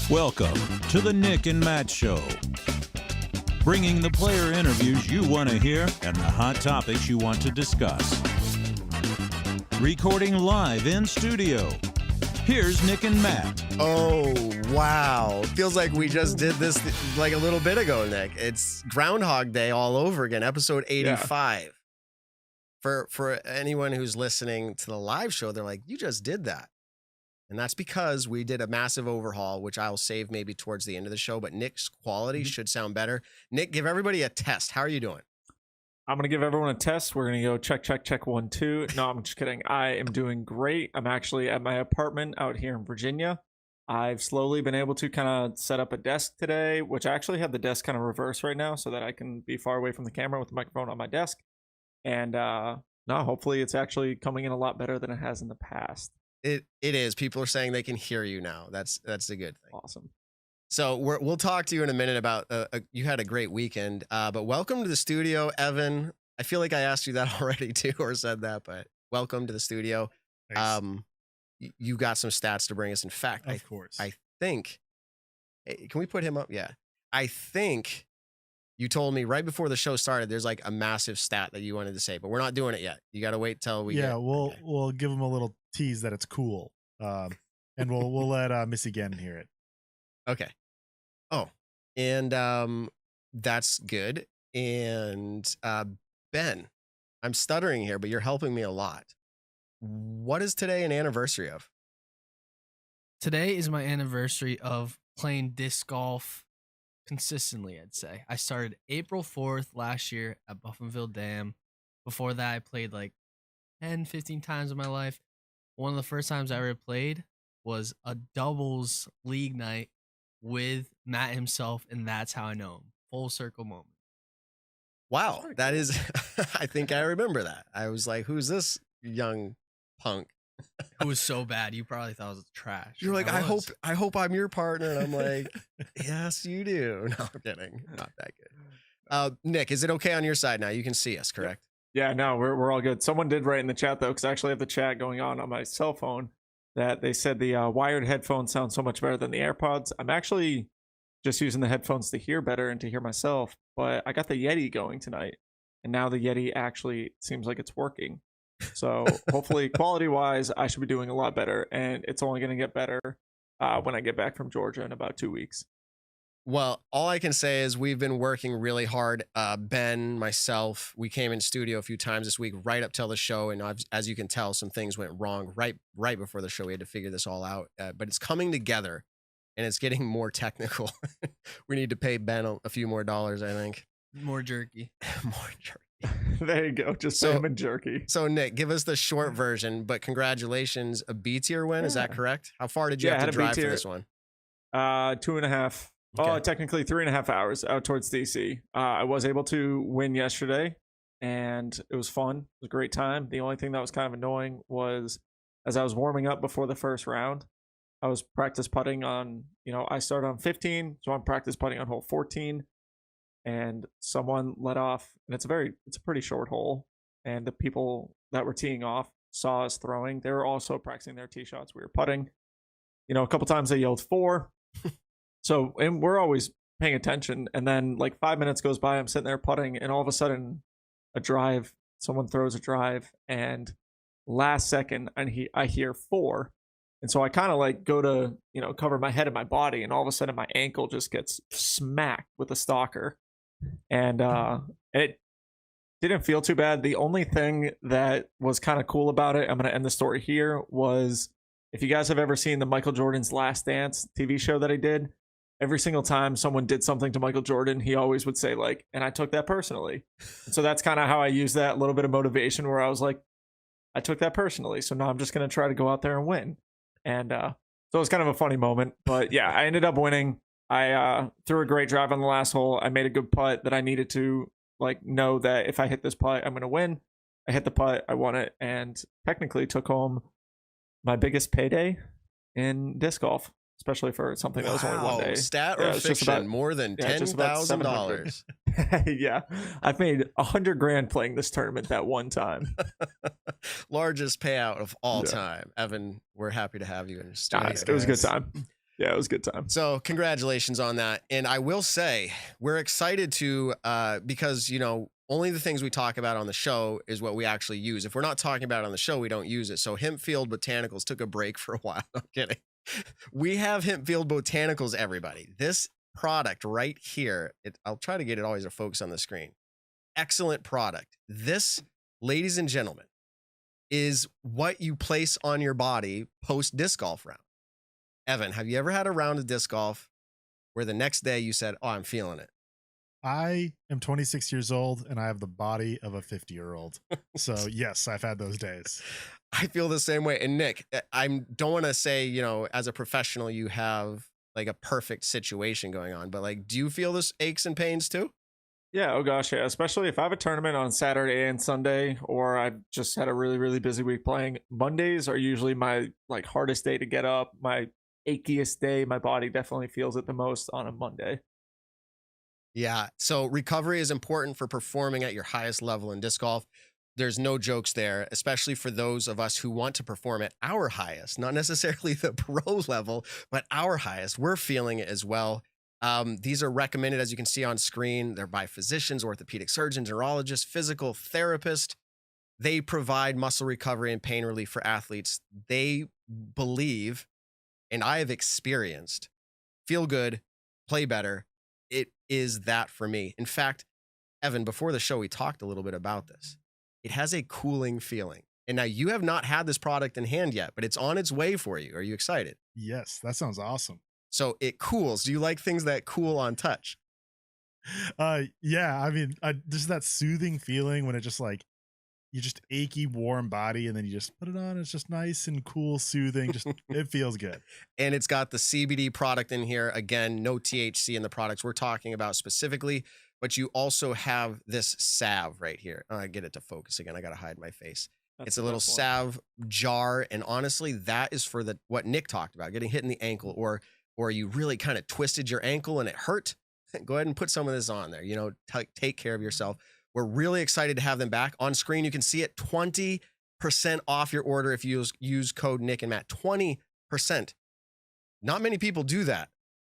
Welcome to the Nick and Matt Show, bringing the player interviews you want to hear and the hot topics you want to discuss. Recording live in studio. Here's Nick and Matt. Oh, wow. Feels like we just did this like a little bit ago, Nick. It's Groundhog Day all over again, episode 85. Yeah. For anyone who's listening to the live show, they're like, you just did that. And that's because we did a massive overhaul, which I'll save maybe towards the end of the show, but Nick's quality should sound better. Nick, give everybody a test. How are you doing? I'm going to give everyone a test. We're going to go check, 1, 2. No, I'm just kidding. I am doing great. I'm actually at my apartment out here in Virginia. I've slowly been able to kind of set up a desk today, which I actually have the desk kind of reversed right now so that I can be far away from the camera with the microphone on my desk. And no, hopefully it's actually coming in a lot better than it has in the past. It is. People are saying they can hear you now. That's a good thing. Awesome. So we'll talk to you in a minute about you had a great weekend, but welcome to the studio, Evan. I feel like I asked you that already too, or said that, but welcome to the studio. Thanks. You got some stats to bring us. In fact, of course, I think. Can we put him up? Yeah, I think you told me right before the show started. There's like a massive stat that you wanted to say, but we're not doing it yet. You got to wait till we. Yeah, we'll give him a little tease that it's cool, and we'll let Missy Gannon hear it. Okay. Oh, and that's good. And Ben, I'm stuttering here, but you're helping me a lot. What is today an anniversary of? Today is my anniversary of playing disc golf consistently, I'd say. I started April 4th last year at Buffinville Dam. Before that, I played like 10, 15 times in my life. One of the first times I ever played was a doubles league night with Matt himself, and that's how I know him. Full circle moment. Wow, that is, I think I remember that. I was like, who's this young punk? It was so bad. You probably thought it was trash. You're like, I hope I'm your partner. And I'm like, yes, you do. No, I'm kidding. Not that good. Nick, is it okay on your side now? You can see us, correct? Yeah, no, we're all good. Someone did write in the chat, though, because I actually have the chat going on my cell phone, that they said the wired headphones sound so much better than the AirPods. I'm actually just using the headphones to hear better and to hear myself, but I got the Yeti going tonight, and now the Yeti actually seems like it's working. So hopefully, quality-wise, I should be doing a lot better, and it's only going to get better when I get back from Georgia in about 2 weeks. Well, all I can say is we've been working really hard. Ben, myself, we came in studio a few times this week, right up till the show, and as you can tell, some things went wrong right before the show. We had to figure this all out, but it's coming together, and it's getting more technical. We need to pay Ben a few more dollars, I think. More jerky. More jerky. There you go. Just salmon jerky. So, Nick, give us the short version, but congratulations, a B-tier win. Is that correct? How far did you have to drive for this one? 2.5. Okay. Oh, technically 3.5 hours out towards DC. I was able to win yesterday, and it was fun. It was a great time. The only thing that was kind of annoying was as I was warming up before the first round, I was practice putting on, I started on 15, so I'm practice putting on hole 14, and someone let off, and it's a pretty short hole, and the people that were teeing off saw us throwing. They were also practicing their tee shots. We were putting. A couple times they yelled 4. So, and we're always paying attention. And then like 5 minutes goes by, I'm sitting there putting, and all of a sudden someone throws a drive, and last second I hear 4. And so I kind of like go to, cover my head and my body, and all of a sudden my ankle just gets smacked with a stalker. And it didn't feel too bad. The only thing that was kind of cool about it, I'm going to end the story here, was if you guys have ever seen the Michael Jordan's Last Dance TV show that I did, every single time someone did something to Michael Jordan, he always would say like, and I took that personally. And so that's kind of how I used that little bit of motivation, where I was like, I took that personally. So now I'm just going to try to go out there and win. And so it was kind of a funny moment, but yeah, I ended up winning. I threw a great drive on the last hole. I made a good putt that I needed to know that if I hit this putt, I'm going to win. I hit the putt, I won it, and technically took home my biggest payday in disc golf. Especially for something that was only one day. Stat or fiction? More than $10,000. Yeah, I've made $100,000 playing this tournament that one time. Largest payout of all time. Evan, we're happy to have you in the studio. It was a good time. Yeah, it was a good time. So congratulations on that. And I will say we're excited to, because, only the things we talk about on the show is what we actually use. If we're not talking about it on the show, we don't use it. So Hempfield Botanicals took a break for a while. I'm kidding. We have Hempfield Botanicals, everybody. This product right here, I'll try to get it always to focus on the screen. Excellent product. This, ladies and gentlemen, is what you place on your body post disc golf round. Evan, have you ever had a round of disc golf where the next day you said, oh, I'm feeling it? I am 26 years old and I have the body of a 50-year-old. So yes, I've had those days. I feel the same way. And Nick, I don't want to say, as a professional, you have like a perfect situation going on, but like, do you feel this aches and pains too? Yeah. Oh gosh. Yeah. Especially if I have a tournament on Saturday and Sunday, or I've just had a really, really busy week playing. Mondays are usually my like hardest day to get up. My achiest day. My body definitely feels it the most on a Monday. Yeah. So recovery is important for performing at your highest level in disc golf. There's no jokes there, especially for those of us who want to perform at our highest, not necessarily the pro level, but our highest. We're feeling it as well. These are recommended, as you can see on screen. They're by physicians, orthopedic surgeons, neurologists, physical therapists. They provide muscle recovery and pain relief for athletes. They believe, and I have experienced, feel good, play better. It is that for me. In fact, Evan, before the show, we talked a little bit about this. It has a cooling feeling. And now you have not had this product in hand yet, but it's on its way for you. Are you excited? Yes, that sounds awesome. So it cools. Do you like things that cool on touch? Yeah, I mean, just that soothing feeling when it just like, you just achy, warm body, and then you just put it on. It's just nice and cool, soothing. Just it feels good. And it's got the CBD product in here. Again, no THC in the products we're talking about specifically, but you also have this salve right here. I get it to focus again. I got to hide my face. It's a little salve jar, and honestly, that is for what Nick talked about, getting hit in the ankle, or you really kind of twisted your ankle and it hurt. Go ahead and put some of this on there. Take care of yourself. We're really excited to have them back. On screen, you can see it, 20% off your order if you use code Nick and Matt. 20%. Not many people do that.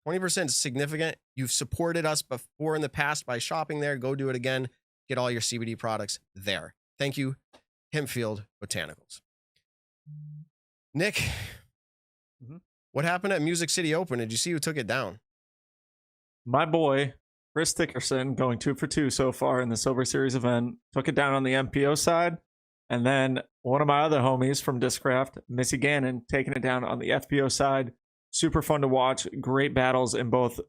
20% is significant. You've supported us before in the past by shopping there. Go do it again. Get all your CBD products there. Thank you, Hempfield Botanicals. Nick, what happened at Music City Open? Did you see who took it down? My boy, Chris Dickerson, going 2 for 2 so far in the Silver Series event, took it down on the MPO side. And then one of my other homies from Discraft, Missy Gannon, taking it down on the FPO side. Super fun to watch. Great battles in both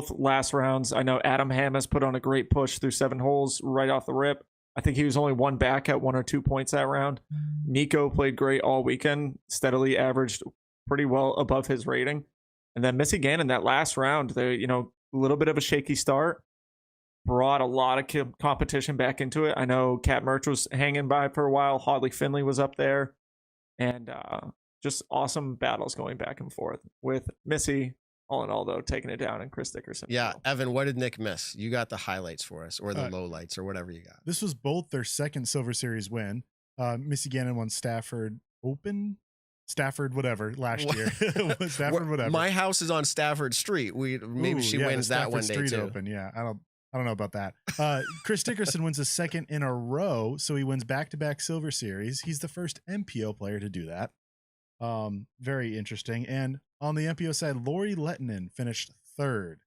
last rounds. I know Adam Hamis put on a great push through 7 holes right off the rip. I think he was only one back at 1 or 2 points that round. Nico played great all weekend, steadily averaged pretty well above his rating. And then Missy Gannon, that last round, a little bit of a shaky start, brought a lot of competition back into it. I know Cat Merch was hanging by for a while. Hadley Finley was up there. And just awesome battles going back and forth with Missy, all in all, though, taking it down, and Chris Dickerson. Yeah, Evan, what did Nick miss? You got the highlights for us, or the lowlights, or whatever you got. This was both their second Silver Series win. Missy Gannon won Stafford Open, Stafford whatever last year. Stafford whatever. My house is on Stafford Street. Maybe she wins that one day Street too. Open. Yeah, I don't know about that. Chris Dickerson wins a second in a row, so he wins back-to-back Silver Series. He's the first MPO player to do that. Very interesting. And on the MPO side, Lori Lettinen finished third,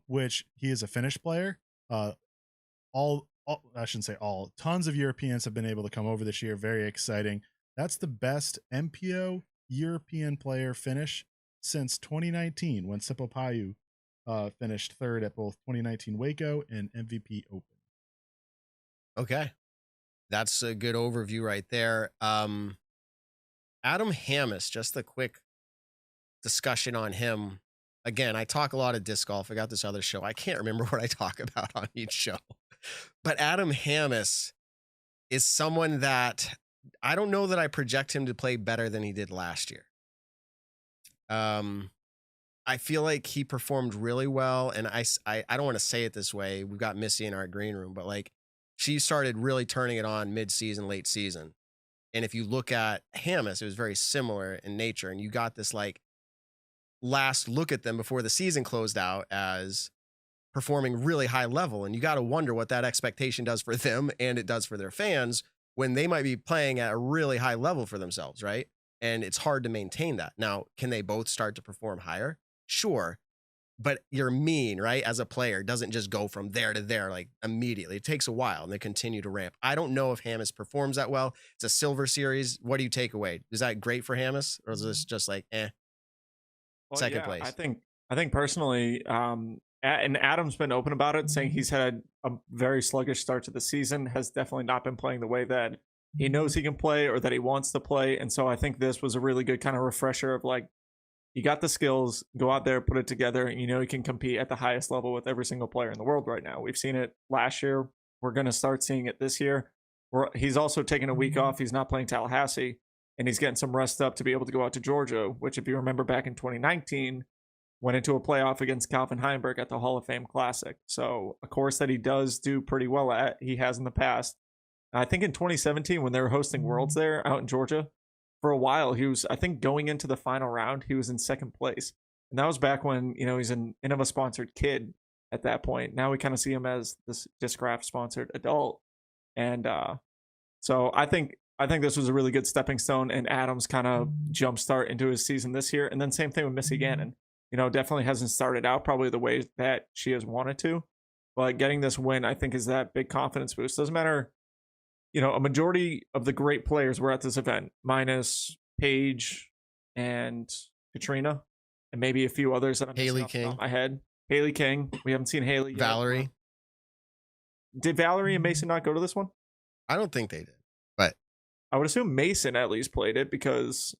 which he is a Finnish player. I shouldn't say all. Tons of Europeans have been able to come over this year. Very exciting. That's the best MPO European player finish since 2019, when Seppo Paju finished third at both 2019 Waco and MVP Open. Okay. That's a good overview right there. Adam Hamis, just a quick discussion on him. Again, I talk a lot of disc golf. I got this other show. I can't remember what I talk about on each show. But Adam Hamis is someone that I don't know that I project him to play better than he did last year. I feel like he performed really well, and I don't want to say it this way. We've got Missy in our green room, but like she started really turning it on mid-season, late season. And if you look at Hamis, it was very similar in nature, and you got this like last look at them before the season closed out as performing really high level. And you got to wonder what that expectation does for them and it does for their fans when they might be playing at a really high level for themselves, right? And it's hard to maintain that. Now, can they both start to perform higher? Sure. But you're mean, right? As a player, it doesn't just go from there to there like immediately. It takes a while and they continue to ramp. I don't know if Hamis performs that well. It's a silver series. What do you take away? Is that great for Hamis, or is this just like second place? I think personally, and Adam's been open about it, saying he's had a very sluggish start to the season, has definitely not been playing the way that he knows he can play or that he wants to play. And so I think this was a really good kind of refresher of like, you got the skills, go out there, put it together, and you know you can compete at the highest level with every single player in the world right now. We've seen it last year. We're going to start seeing it this year. He's also taking a week off. He's not playing Tallahassee, and he's getting some rest up to be able to go out to Georgia, which, if you remember back in 2019, went into a playoff against Calvin Heinberg at the Hall of Fame Classic. So a course that he does do pretty well at, he has in the past. I think in 2017, when they were hosting Worlds there out in Georgia, for a while, he was, I think, going into the final round, he was in second place. And that was back when, you know, he's an Innova sponsored kid at that point. Now we kind of see him as this Discraft sponsored adult. And so I think this was a really good stepping stone and Adam's kind of jumpstart into his season this year. And then same thing with Missy Gannon. You know, definitely hasn't started out probably the way that she has wanted to. But getting this win, I think, is that big confidence boost. Doesn't matter. You know, a majority of the great players were at this event, minus Paige and Katrina, and maybe a few others that I'm Haley King. My head. Haley King. We haven't seen Haley yet. Valerie. Did Valerie and Mason not go to this one? I don't think they did, but I would assume Mason at least played it because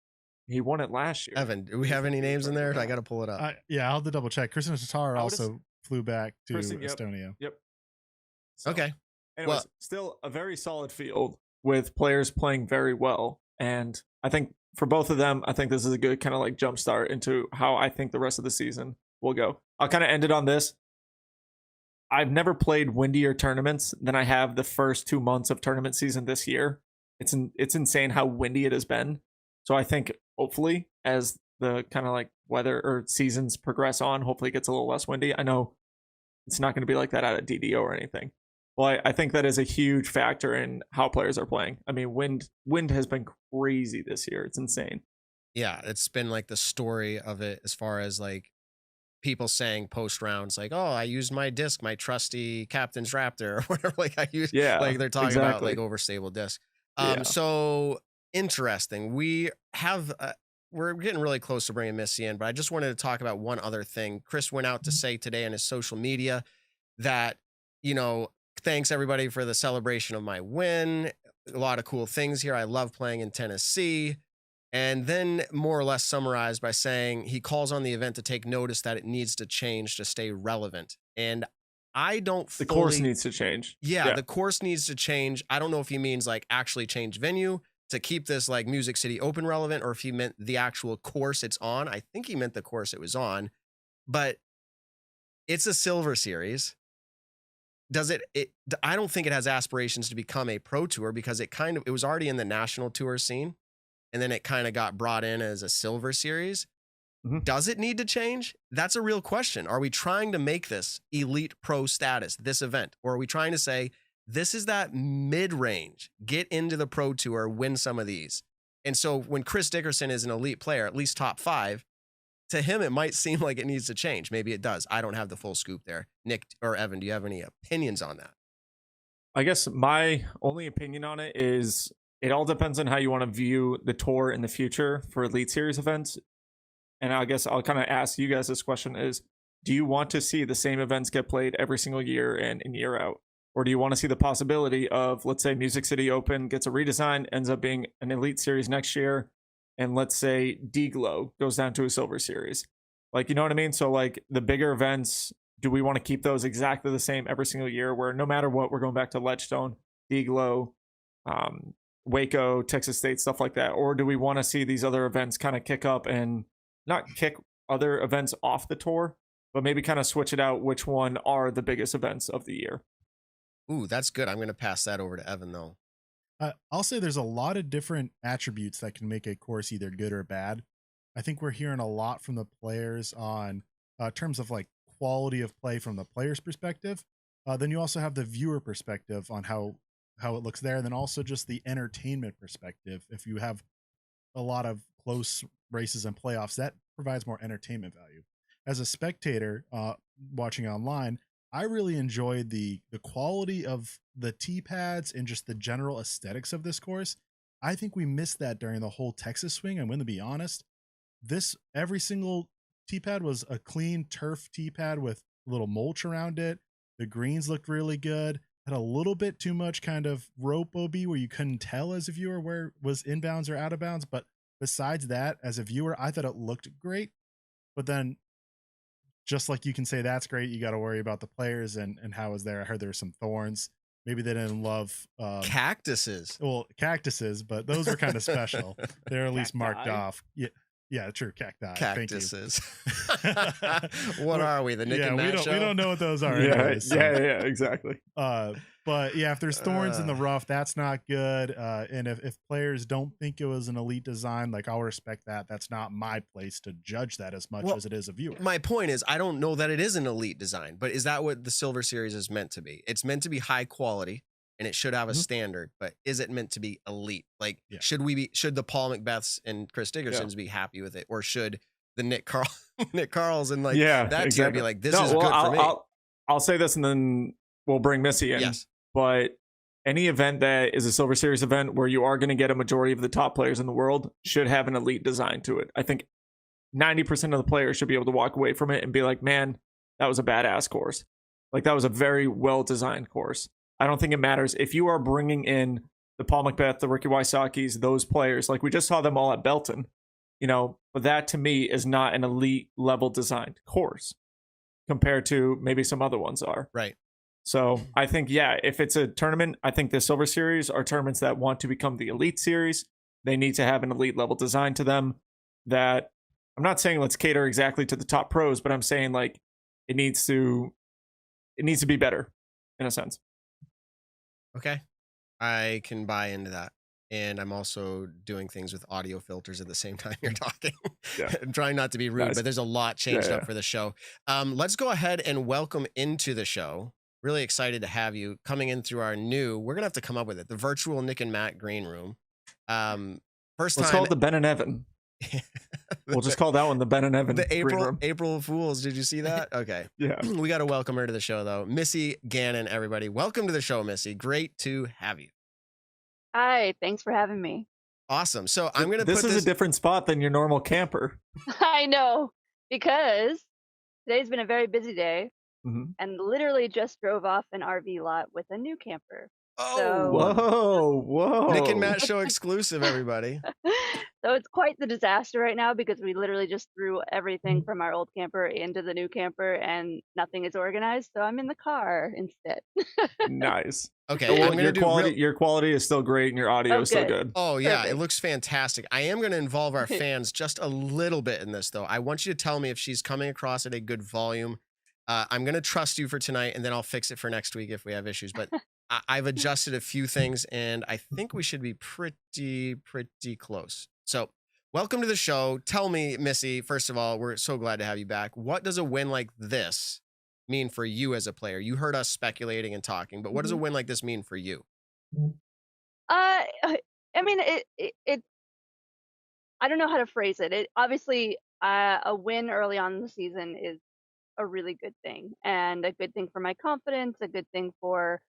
he won it last year. Evan, do we have any names in there? I got to pull it up. Yeah, I'll have to double check. Kristen Tatar also flew back to Estonia. Yep. So, okay. Anyways, well, still a very solid field with players playing very well. And I think for both of them, I think this is a good kind of like jump start into how I think the rest of the season will go. I'll kind of end it on this. I've never played windier tournaments than I have the first 2 months of tournament season this year. It's insane how windy it has been. So I think hopefully as the kind of like weather or seasons progress on, hopefully it gets a little less windy. I know it's not going to be like that at DDO or anything. Well, I think that is a huge factor in how players are playing. I mean, wind has been crazy this year. It's insane. Yeah, it's been like the story of it as far as like people saying post rounds, like, "Oh, I used my disc, my trusty Captain's Raptor," or whatever. Like I used, like they're talking about like overstable disc. So interesting. We have we're getting really close to bringing Missy in, but I just wanted to talk about one other thing. Chris went out to say today on his social media that, you know, thanks everybody for the celebration of my win. A lot of cool things here. I love playing in Tennessee. And then more or less summarized by saying he calls on the event to take notice that it needs to change to stay relevant. And I don't The course needs to change. Yeah, the course needs to change. I don't know if he means like actually change venue to keep this like Music City Open relevant, or if he meant the actual course it's on. I think he meant the course it was on. But it's a silver series. I don't think it has aspirations to become a pro tour because it was already in the national tour scene and then it kind of got brought in as a silver series. Mm-hmm. Does it need to change? That's a real question. Are we trying to make this elite pro status, this event? Or are we trying to say, this is that mid-range, get into the pro tour, win some of these? And so when Chris Dickerson is an elite player, at least top 5, to him, it might seem like it needs to change. Maybe it does. I don't have the full scoop there. Nick or Evan, do you have any opinions on that? I guess my only opinion on it is it all depends on how you want to view the tour in the future for Elite Series events. And I guess I'll kind of ask you guys this question is, do you want to see the same events get played every single year and year out? Or do you want to see the possibility of, let's say, Music City Open gets a redesign, ends up being an Elite Series next year, and let's say D-Glow goes down to a silver series? Like, you know what I mean? So like the bigger events, do we want to keep those exactly the same every single year where no matter what, we're going back to Ledgestone, D-Glow, Waco, Texas State, stuff like that? Or do we want to see these other events kind of kick up and not kick other events off the tour, but maybe kind of switch it out? Which one are the biggest events of the year? Ooh, that's good. I'm going to pass that over to Evan though. I'll say there's a lot of different attributes that can make a course either good or bad. I think we're hearing a lot from the players on terms of like quality of play from the player's perspective. Then you also have the viewer perspective on how it looks there, and then also just the entertainment perspective. If you have a lot of close races and playoffs, that provides more entertainment value. As a spectator watching online, I really enjoyed the quality of the tee pads and just the general aesthetics of this course. I think we missed that during the whole Texas swing. I'm going to be honest. Every single tee pad was a clean turf tee pad with a little mulch around it. The greens looked really good. Had a little bit too much kind of rope OB where you couldn't tell as a viewer where was inbounds or out of bounds. But besides that, as a viewer, I thought it looked great. But then, just like you can say that's great, you got to worry about the players and how is there. I heard there were some thorns. Maybe they didn't love cactuses. Well, cactuses, but those were kind of special. They're at least marked off. Yeah, true. Cacti. Cactuses. What are we? The Nick and Matt show? We don't know what those are. Yeah, anyways, so. yeah, exactly. But yeah, if there's thorns in the rough, that's not good. And if players don't think it was an elite design, like I'll respect that. That's not my place to judge that as much as it is a viewer. My point is, I don't know that it is an elite design, but is that what the Silver Series is meant to be? It's meant to be high quality. And it should have a standard, but is it meant to be elite? Like, should the Paul McBeths and Chris Dickersons be happy with it, or should the Nick Carls and like that team be like, this is good for me? I'll say this, and then we'll bring Missy in. Yes, but any event that is a Silver Series event where you are going to get a majority of the top players in the world should have an elite design to it. I think 90% of the players should be able to walk away from it and be like, man, that was a badass course. Like, that was a very well designed course. I don't think it matters if you are bringing in the Paul McBeth, the Ricky Wysocki's, those players. Like, we just saw them all at Belton, but that to me is not an elite level designed course compared to maybe some other ones are. Right. So I think, if it's a tournament, I think the Silver Series are tournaments that want to become the Elite Series. They need to have an elite level design to them. That I'm not saying let's cater exactly to the top pros, but I'm saying like it needs to be better in a sense. Okay. I can buy into that. And I'm also doing things with audio filters at the same time you're talking. I'm trying not to be rude, but there's a lot changed up for the show. Let's go ahead and welcome into the show. Really excited to have you coming in through our we're going to have to come up with it, the virtual Nick and Matt green room. Let's call it the Ben and Evan. We'll just call that one the Ben and Evan. The April Fools. Did you see that? Okay. Yeah. We got to welcome her to the show, though. Missy Gannon, everybody. Welcome to the show, Missy. Great to have you. Hi. Thanks for having me. Awesome. So I'm going to This is a different spot than your normal camper. I know, because today's been a very busy day and literally just drove off an RV lot with a new camper. Oh, whoa. Nick and Matt show exclusive, everybody. So it's quite the disaster right now because we literally just threw everything from our old camper into the new camper and nothing is organized. So I'm in the car instead. Nice. Okay. Well, your quality is still great and your audio is still good. Oh, yeah. Perfect. It looks fantastic. I am going to involve our fans just a little bit in this, though. I want you to tell me if she's coming across at a good volume. I'm going to trust you for tonight, and then I'll fix it for next week if we have issues. But I've adjusted a few things, and I think we should be pretty close. So welcome to the show. Tell me, Missy, first of all, we're so glad to have you back. What does a win like this mean for you as a player? You heard us speculating and talking, but what does a win like this mean for you? I mean, it I don't know how to phrase it. It obviously, a win early on in the season is a really good thing, and a good thing for my confidence, a good thing for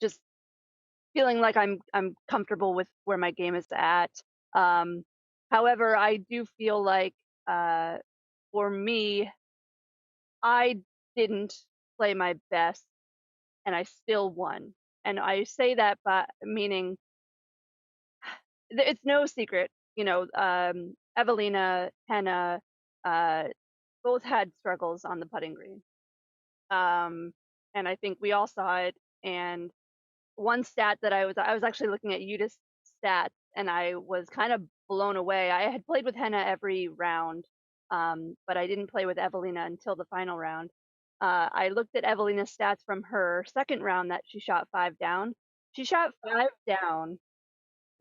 just feeling like I'm comfortable with where my game is at. However, I do feel like for me, I didn't play my best and I still won. And I say that by meaning it's no secret, Evelina, Henna, both had struggles on the putting green. And I think we all saw it. And one stat that I was actually looking at UTIS stats, and I was kind of blown away. I had played with Henna every round, but I didn't play with Evelina until the final round. I looked at Evelina's stats from her second round that she shot 5 down. She shot 5 down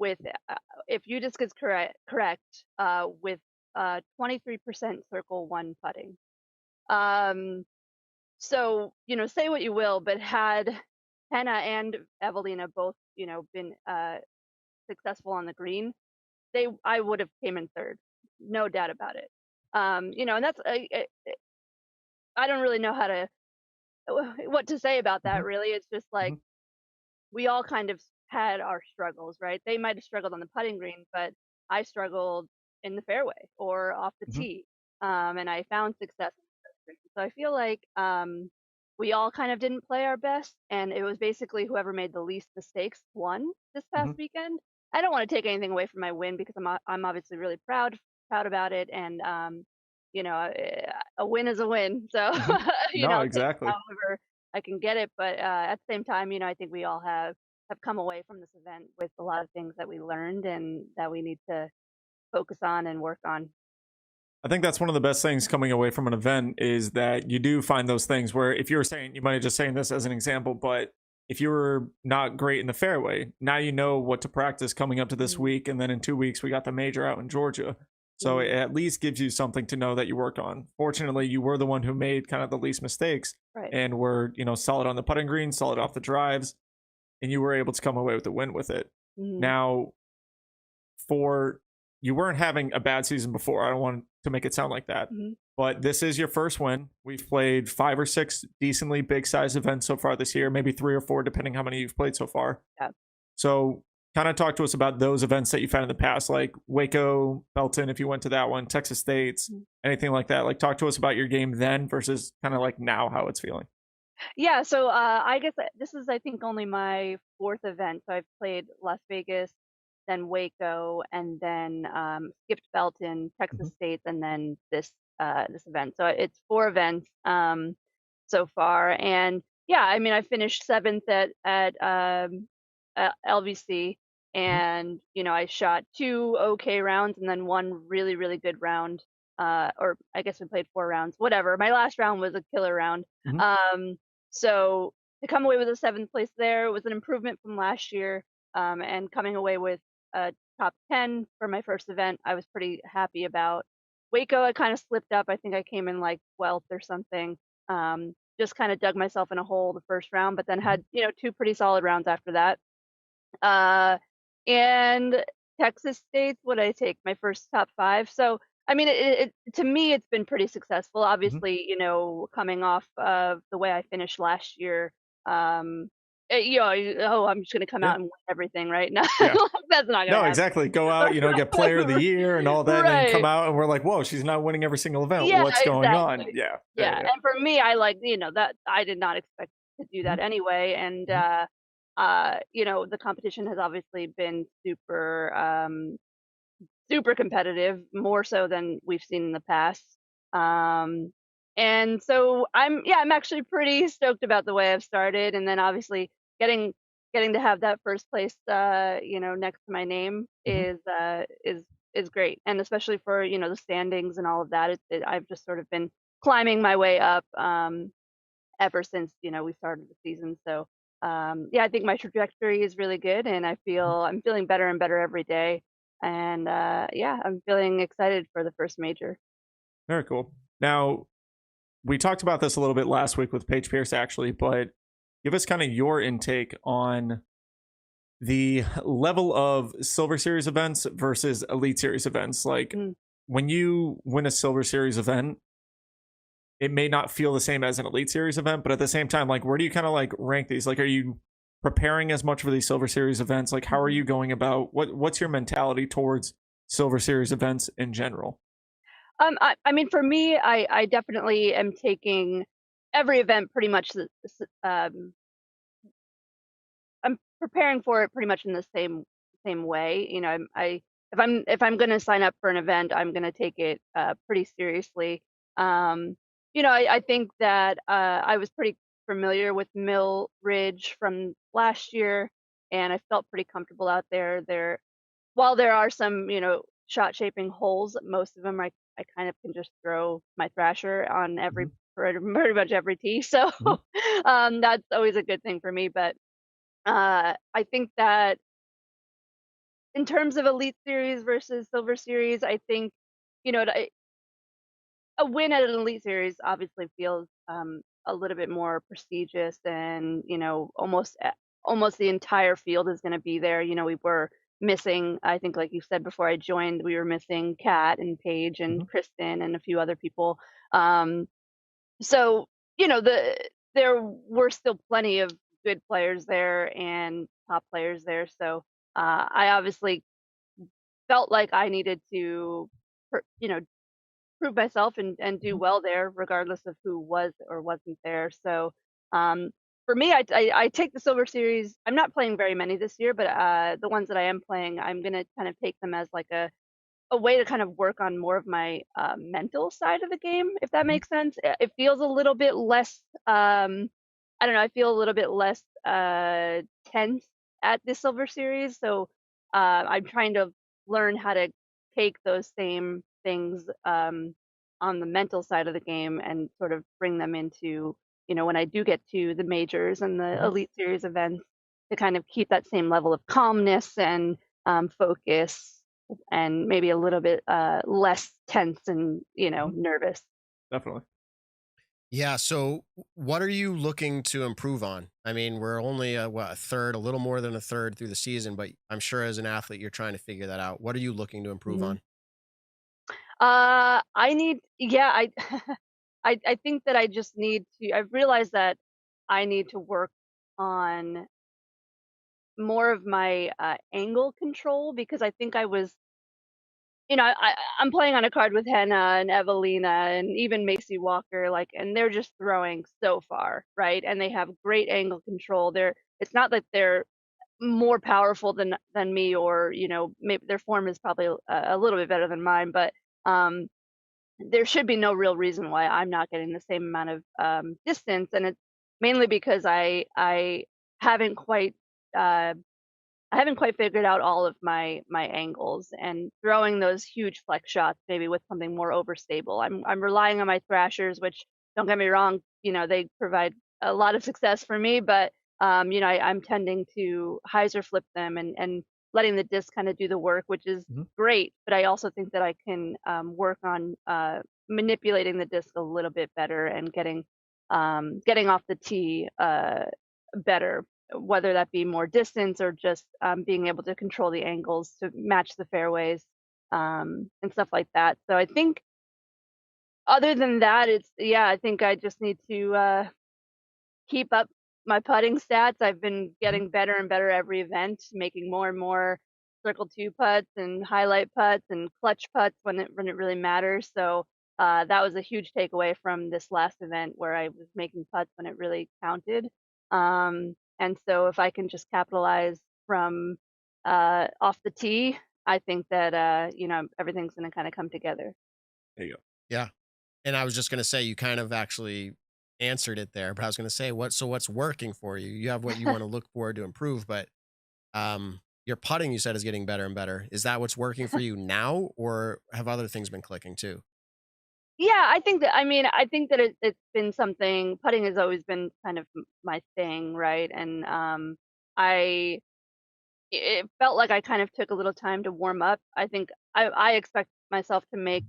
with if you just gets correct with 23% circle one putting. So say what you will, but had Henna and Evelina both been successful on the green, I would have came in third, no doubt about it. And that's I don't really know what to say about that. Really, it's just like we all kind of had our struggles, right? They might have struggled on the putting green, but I struggled in the fairway or off the tee, and I found success in the green. So I feel like we all kind of didn't play our best, and it was basically whoever made the least mistakes won this past weekend. I don't want to take anything away from my win because I'm obviously really proud about it, and a win is a win. So No, exactly. however I can get it, but at the same time, I think we all have come away from this event with a lot of things that we learned and that we need to focus on and work on. I think that's one of the best things coming away from an event is that you do find those things where if you were saying, you might have just saying this as an example, but if you were not great in the fairway, now you know what to practice coming up to this week. And then in 2 weeks, we got the major out in Georgia. So it at least gives you something to know that you worked on. Fortunately, you were the one who made kind of the least mistakes and were, solid on the putting green, solid off the drives, and you were able to come away with a win with it. Now, you weren't having a bad season before. I don't want to make it sound like that, but this is your first win. We've played 5 or 6 decently big size events so far this year, maybe 3 or 4, depending how many you've played so far. Yeah. So kind of talk to us about those events that you've had in the past, like Waco, Belton, if you went to that one, Texas States, anything like that. Like talk to us about your game then versus kind of like now, how it's feeling. Yeah. So I guess this is, I think, only my 4th event. So I've played Las Vegas, then Waco, and then skipped Belton, Texas States, and then this event. So it's 4 events so far. And yeah, I mean, I finished 7th at LVC, and I shot 2 okay rounds and then 1 really, really good round. Or I guess we played 4 rounds, whatever. My last round was a killer round. So to come away with a 7th place there was an improvement from last year. And coming away with a top 10 for my first event, I was pretty happy about. Waco, I kind of slipped up. I think I came in like 12th or something. Just kind of dug myself in a hole the first round, but then had 2 pretty solid rounds after that. And Texas States, what did I take? My first top 5. So I mean, it to me, it's been pretty successful. Obviously, coming off of the way I finished last year, I'm just gonna come out and win everything, right? No, that's not gonna happen. Exactly. Go out, get player of the year and all that, and then come out and we're like, whoa, she's not winning every single event. What's going on? Yeah. And for me, I like, that I did not expect to do that anyway. And the competition has obviously been super competitive, more so than we've seen in the past. And so I'm actually pretty stoked about the way I've started, and then obviously getting to have that first place next to my name is great, and especially for the standings and all of that. I've just sort of been climbing my way up ever since we started the season. So I think my trajectory is really good, and I'm feeling better and better every day. And I'm feeling excited for the first major. Very cool. Now, we talked about this a little bit last week with Paige Pierce, actually, but give us kind of your intake on the level of Silver Series events versus Elite Series events. Like when you win a Silver Series event, it may not feel the same as an Elite Series event, but at the same time, like where do you kind of like rank these? Like, are you preparing as much for these Silver Series events? Like, how are you going about what's your mentality towards Silver Series events in general? I mean, for me, I definitely am taking every event pretty much. I'm preparing for it pretty much in the same way. If I'm going to sign up for an event, I'm going to take it pretty seriously. I think that I was pretty familiar with Mill Ridge from last year, and I felt pretty comfortable out there. While there are some, shot shaping holes, most of them I kind of can just throw my thrasher on pretty much every tee. So that's always a good thing for me. But I think that in terms of Elite Series versus Silver Series, I think, you know, a win at an Elite Series obviously feels a little bit more prestigious, and almost the entire field is going to be there. We were missing, I think, like you said before I joined, we were missing Kat and Paige and Kristen and a few other people. So there were still plenty of good players there and top players there. So I obviously felt like I needed to, prove myself and do well there, regardless of who was or wasn't there. So for me, I take the Silver Series. I'm not playing very many this year, but the ones that I am playing, I'm gonna kind of take them as like a way to kind of work on more of my mental side of the game, if that makes sense. It feels a little bit less. I don't know. I feel a little bit less tense at the Silver Series, so I'm trying to learn how to take those same things on the mental side of the game and sort of bring them into, when I do get to the majors and the Elite Series events, to kind of keep that same level of calmness and focus, and maybe a little bit less tense and nervous. Definitely. Yeah. So, what are you looking to improve on? I mean, we're only a third, a little more than a third through the season, but I'm sure as an athlete, you're trying to figure that out. What are you looking to improve on? I need, yeah, I think that I just need to. I've realized that I need to work on more of my angle control, because I think I was, I'm playing on a card with Henna and Evelina and even Macy Walker, like, and they're just throwing so far, right? And they have great angle control. It's not like they're more powerful than me, or maybe their form is probably a little bit better than mine, but um, there should be no real reason why I'm not getting the same amount of distance, and it's mainly because I haven't quite uh, I haven't quite figured out all of my angles, and throwing those huge flex shots maybe with something more overstable. I'm relying on my thrashers, which, don't get me wrong, they provide a lot of success for me, but I'm tending to hyzer flip them and letting the disc kind of do the work, which is great. But I also think that I can work on manipulating the disc a little bit better and getting off the tee better, whether that be more distance or just being able to control the angles to match the fairways and stuff like that. So I think, other than that, I think I just need to keep up my putting stats. I've been getting better and better every event, making more and more circle two putts and highlight putts and clutch putts when it really matters. So that was a huge takeaway from this last event, where I was making putts when it really counted. And so if I can just capitalize from off the tee, I think that everything's going to kind of come together. There you go. Yeah. And I was just going to say, you kind of actually answered it there, but I was going to say, what's working for you? You have what you want to look forward to improve, but your putting, you said, is getting better and better. Is that what's working for you now, or have other things been clicking too? Yeah, I think that, it's been something. Putting has always been kind of my thing, right? And I it felt like I kind of took a little time to warm up. I think I expect myself to make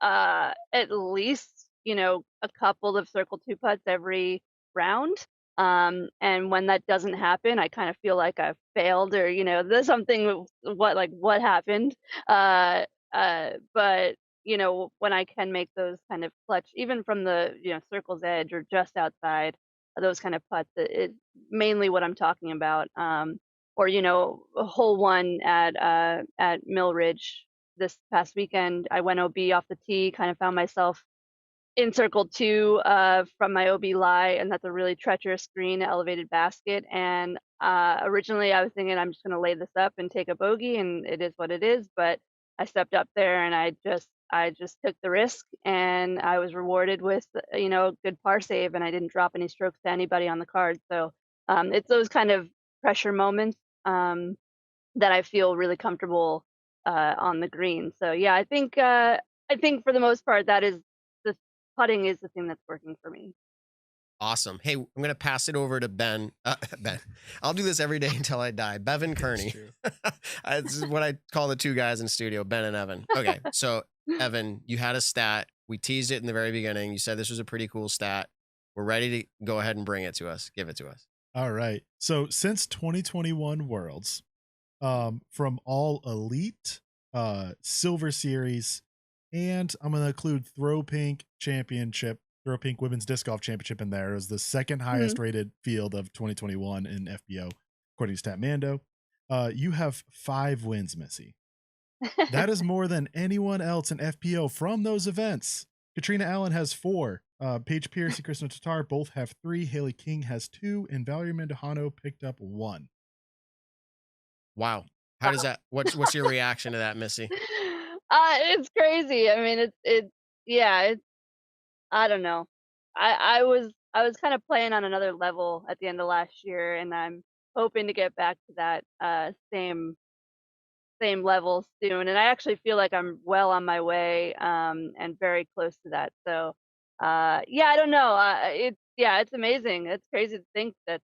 at least, a couple of circle two putts every round. And when that doesn't happen, I kind of feel like I've failed, or, there's something, what happened. But, when I can make those kind of clutch, even from the, circle's edge or just outside, those kind of putts, is mainly what I'm talking about. Or, a hole one at Mill Ridge this past weekend, I went OB off the tee, kind of found myself in circle two from my OB lie, and that's a really treacherous green elevated basket. And originally I was thinking, I'm just going to lay this up and take a bogey, and it is what it is. But I stepped up there and I just took the risk, and I was rewarded with a good par save, and I didn't drop any strokes to anybody on the card. So it's those kind of pressure moments that I feel really comfortable on the green. So yeah, I think for the most part, that is, the putting is the thing that's working for me. Awesome. Hey, I'm going to pass it over to Ben. Ben. I'll do this every day until I die. Bevan Kearney. This is what I call the two guys in studio, Ben and Evan. Okay. So, Evan, you had a stat. We teased it in the very beginning. You said this was a pretty cool stat. We're ready to go ahead and bring it to us. Give it to us. All right. So, since 2021 Worlds, from all elite, Silver Series, and I'm going to include Throw Pink Women's Disc Golf Championship in there. It was the second highest rated field of 2021 in FBO, according to Statmando. You have 5 wins, Missy. That is more than anyone else in FPO from those events. Katrina Allen has 4. Paige Pierce and Kristen Tatar both have 3. Haley King has 2. And Valerie Mendojano picked up 1. Wow. How does that, what's your reaction to that, Missy? It's crazy. I mean, it's I don't know. I was kind of playing on another level at the end of last year, and I'm hoping to get back to that same level soon. And I actually feel like I'm well on my way, and very close to that. So, yeah, I don't know. It's amazing. It's crazy to think that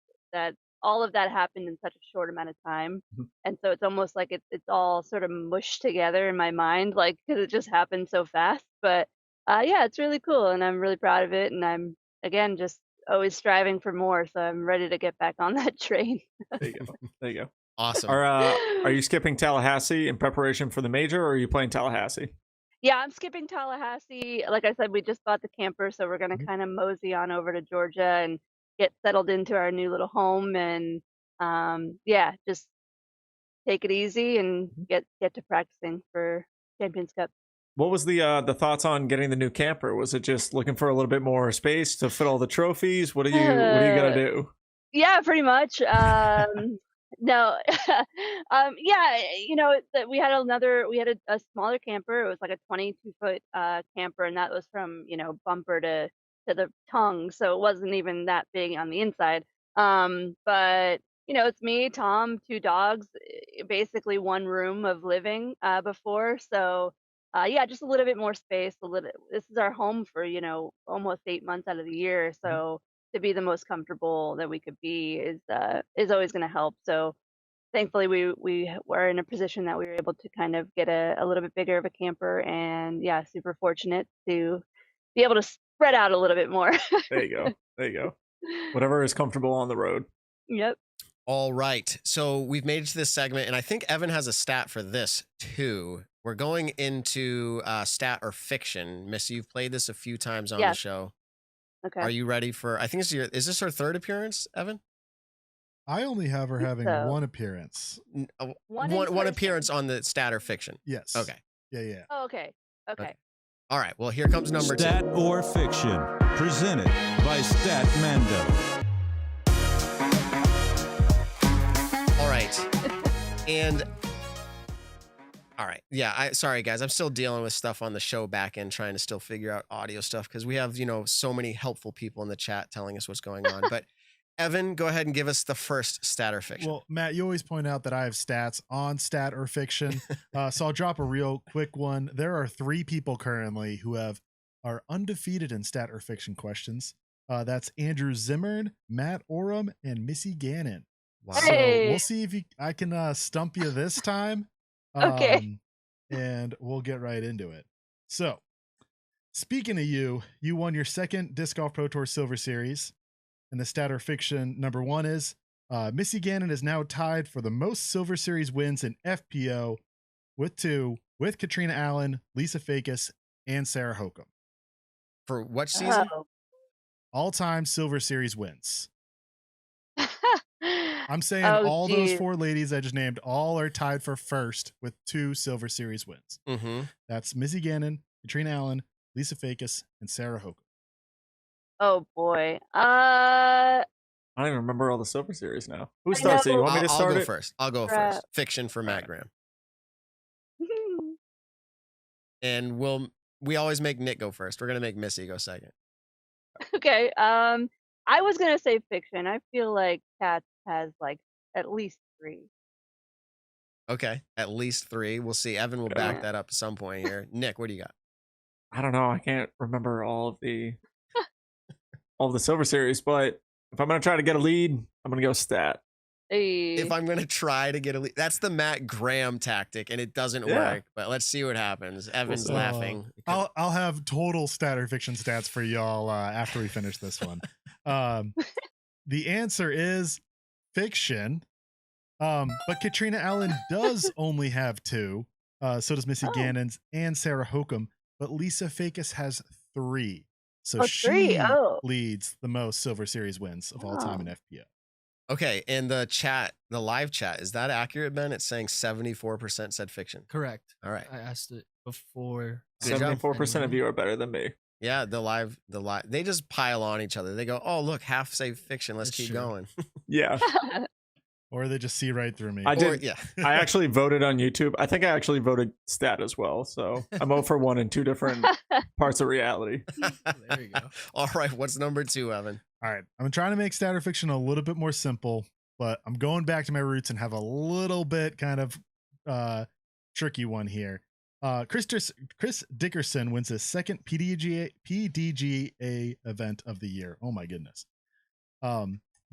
all of that happened in such a short amount of time, and so it's almost like it's all sort of mushed together in my mind, like because it just happened so fast. But yeah, it's really cool, and I'm really proud of it. And I'm again just always striving for more, so I'm ready to get back on that train. There you go. There you go. Awesome. Are you skipping Tallahassee in preparation for the major, or are you playing Tallahassee? Yeah, I'm skipping Tallahassee. Like I said, we just bought the camper, so we're gonna kind of mosey on over to Georgia and get settled into our new little home, and yeah, just take it easy and get to practicing for Champions Cup. What was the thoughts on getting the new camper? Was it just looking for a little bit more space to fit all the trophies? What are you gonna do? Yeah, pretty much. No, yeah, we had a smaller camper. It was like a 22-foot camper, and that was from bumper to the tongue, so it wasn't even that big on the inside. But it's me, Tom, 2 dogs, basically 1 room of living before. So yeah, just a little bit more space. This is our home for almost 8 months out of the year, so to be the most comfortable that we could be is always going to help. So thankfully we were in a position that we were able to kind of get a little bit bigger of a camper, and yeah, super fortunate to be able to spread out a little bit more. There you go. Whatever is comfortable on the road. Yep. All right. So we've made it to this segment, and I think Evan has a stat for this too. We're going into stat or fiction. Missy, you've played this a few times on the show. Okay. Are you ready for, I think is this her 3rd appearance, Evan? I only have her having so. 1 appearance. One appearance on the stat or fiction. Yes. Okay. Yeah. Oh, okay. All right. Well, here comes number 2. Stat or fiction, presented by Statmando. All right. And all right. Yeah. Sorry, guys. I'm still dealing with stuff on the show back end, trying to still figure out audio stuff because we have, so many helpful people in the chat telling us what's going on. But Evan, go ahead and give us the first stat or fiction. Well, Matt, you always point out that I have stats on stat or fiction. So I'll drop a real quick one. There are 3 people currently who are undefeated in stat or fiction questions. That's Andrew Zimmern, Matt Oram, and Missy Gannon. Wow. So we'll see if I can stump you this time. Okay. And we'll get right into it. So speaking of you won your 2nd Disc Golf Pro Tour Silver Series. And the stat or fiction number 1 is Missy Gannon is now tied for the most Silver Series wins in FPO with 2, with Katrina Allen, Lisa Fakis, and Sarah Hokum. For what season? Oh. All-time Silver Series wins. I'm saying all those 4 ladies I just named all are tied for first with 2 Silver Series wins. Mm-hmm. That's Missy Gannon, Katrina Allen, Lisa Fakis, and Sarah Hokum. Oh boy. I don't even remember all the Silver Series now. Who starts it? You want me to start I'll go it? first. I'll go first. Fiction for Matt Graham. And we always make Nick go first. We're gonna make Missy go second. Okay. I was gonna say fiction. I feel like Kat has like at least 3. Okay, at least 3. We'll see. Evan will back that up at some point here. Nick, what do you got? I don't know. I can't remember all all the Silver Series, but if I'm going to try to get a lead, I'm going to go stat. Hey. If I'm going to try to get a lead, that's the Matt Graham tactic, and it doesn't work. But let's see what happens. Evan's laughing. I'll have total stat or fiction stats for y'all after we finish this one. The answer is fiction. But Katrina Allen does only have 2. So does Missy Gannon's and Sarah Hokum. But Lisa Fakis has 3. So she leads the most Silver Series wins of all time in FPO. Okay, and the live chat, is that accurate, Ben? It's saying 74% said fiction. Correct. All right. I asked it before. 74% of you are better than me. Yeah, the live, they just pile on each other. They go, oh, look, half say fiction. Let's keep going. Yeah. Or they just see right through me. I did. Yeah. I actually voted on YouTube. I think I actually voted stat as well. So I'm 0 for 1 in 2 different parts of reality. There you go. All right. What's number 2, Evan? All right. I'm trying to make stat or fiction a little bit more simple, but I'm going back to my roots and have a little bit kind of tricky one here. Chris Dickerson wins his second PDGA event of the year. Oh my goodness.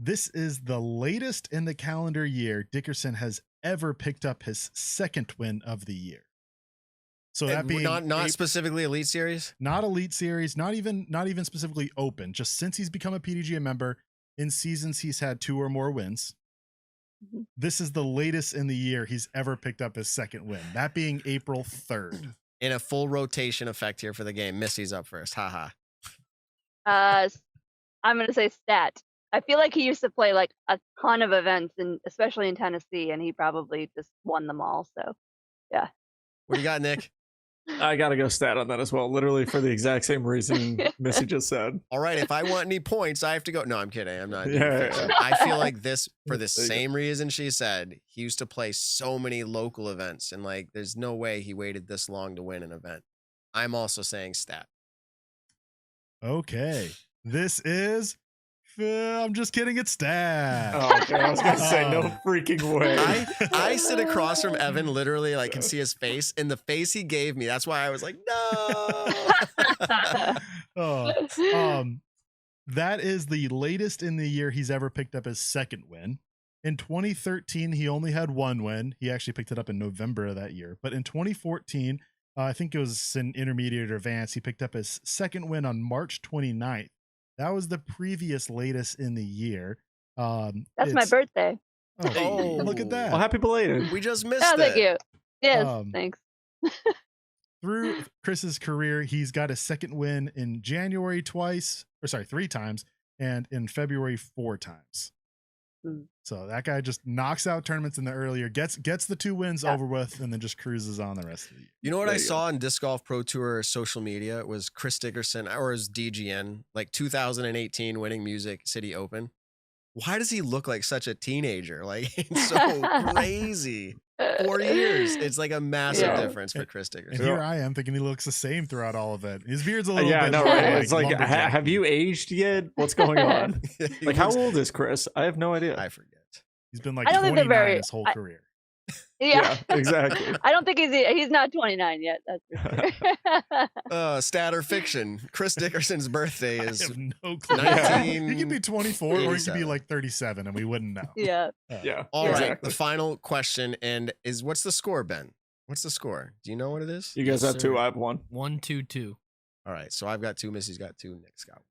This is the latest in the calendar year Dickerson has ever picked up his second win of the year. So that being not specifically Elite Series, not Elite Series, not even specifically Open. Just since he's become a PDGA member, in seasons he's had 2 or more wins. This is the latest in the year he's ever picked up his second win. That being April 3rd. In a full rotation effect here for the game. Missy's up first. Haha. I'm gonna say stat. I feel like he used to play like a ton of events, and especially in Tennessee, and he probably just won them all. So, yeah. What do you got, Nick? I got to go stat on that as well, literally for the exact same reason Missy just said. All right, if I want any points, I have to go. No, I'm kidding. I'm not. Yeah. I feel like this, for the same reason she said, he used to play so many local events, and like, there's no way he waited this long to win an event. I'm also saying stat. Okay. This is... I'm just kidding. It's stat. Oh, okay. I was going to say, no freaking way. I sit across from Evan, literally, like, can see his face, and the face he gave me, that's why I was like, no. That is the latest in the year he's ever picked up his second win. In 2013, he only had 1 win. He actually picked it up in November of that year. But in 2014, I think it was an intermediate or advanced, he picked up his second win on March 29th. That was the previous latest in the year. That's my birthday. Oh, look at that. Well, happy belated. We just missed Oh, it. thank you. Yes, thanks. Through Chris's career, he's got a second win in January 3 times, and in February 4 times. So that guy just knocks out tournaments in the earlier, gets the 2 wins over with, and then just cruises on the rest of the year. You know what I saw on Disc Golf Pro Tour social media was Chris Dickerson, or his DGN, like 2018 winning Music City Open. Why does he look like such a teenager? Like, it's so crazy. 4 years. It's like a massive difference for Chris Dickerson. And here I am thinking he looks the same throughout all of it. His beard's a little bit. No, right? It's like, have you aged yet? What's going on? Like, how old is Chris? I have no idea. I forget. He's been like 29 his whole career. Yeah, exactly. I don't think he's not 29 yet. That's for sure. Stat or fiction? Chris Dickerson's birthday is I have no clue. 19. He could be 24 or he could be like 37 and we wouldn't know. Yeah. Yeah. All right. The final question what's the score, Ben? What's the score? Do you know what it is? You guys have 2. I have 1. 1-2-2. All right. So I've got 2. Missy's got 2. Nick's got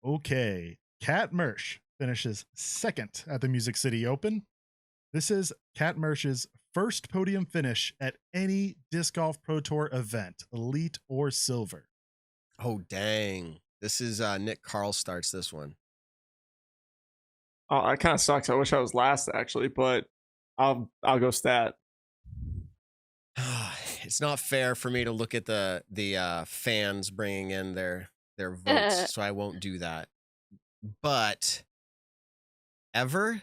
1. Okay. Kat Mersch finishes second at the Music City Open. This is Kat Mersch's first podium finish at any Disc Golf Pro Tour event, Elite or Silver. Oh, dang. This is Nick Carl starts this one. Oh, that kind of sucks. I wish I was last, actually, but I'll go stat. It's not fair for me to look at the fans bringing in their votes, so I won't do that. But ever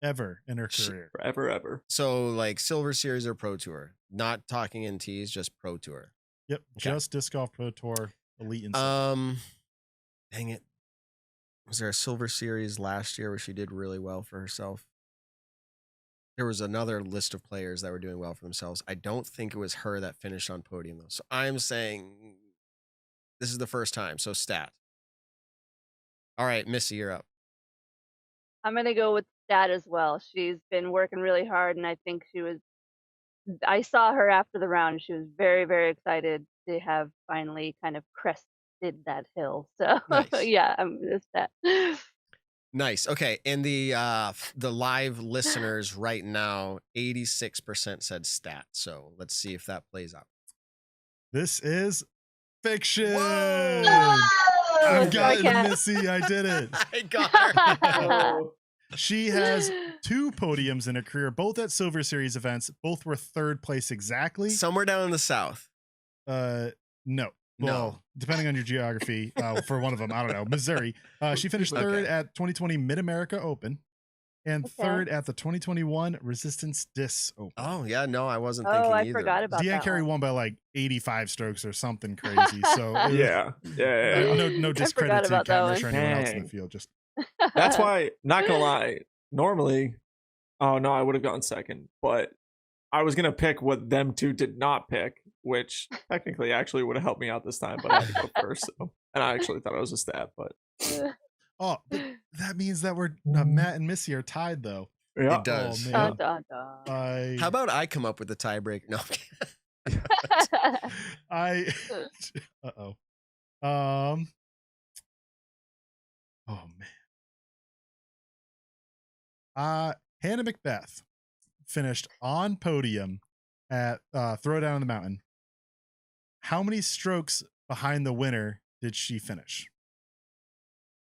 in her career. Ever. So like Silver Series or Pro Tour. Not talking NTs, just Pro Tour. Yep. Okay. Just Disc Golf Pro Tour, Elite and Silver. Dang it. Was there a Silver Series last year where she did really well for herself? There was another list of players that were doing well for themselves. I don't think it was her that finished on podium though. So I'm saying this is the first time. So stat. All right, Missy, you're up. I'm gonna go with Stat as well. She's been working really hard, and I think I saw her after the round. She was very, very excited to have finally kind of crested that hill. So Nice. yeah, I'm gonna Stat. Nice. Okay, and the live listeners right now, 86% said Stat. So let's see if that plays out. This is fiction. Whoa! I've got Okay. Missy. I did it. I got her. She has 2 podiums in her career, both at Silver Series events. Both were 3rd place exactly. Somewhere down in the south. No. No. Well, depending on your geography, for one of them, I don't know, Missouri. She finished 3rd at 2020 Mid-America Open and 3rd at the 2021 Resistance Disc Open. Oh, yeah. No, I wasn't thinking I either. forgot about Deanne that Carey one. won by like 85 strokes or something crazy. So it was- Yeah. no discredit to about that Cavendish or one. anyone else in Dang. the field. Just That's why, not gonna lie, normally, oh no, I would have gone second, but I was gonna pick what them 2 did not pick, which technically actually would have helped me out this time, but I had to go first. So. And I actually thought it was a stat, but but that means that we're Matt and Missy are tied though. yeah. It does. Oh, Dun, man. dun, dun. How about I come up with the tiebreak? No. Uh-oh. Oh man. Hannah Macbeth finished on podium at Throwdown on the Mountain. How many strokes behind the winner did she finish?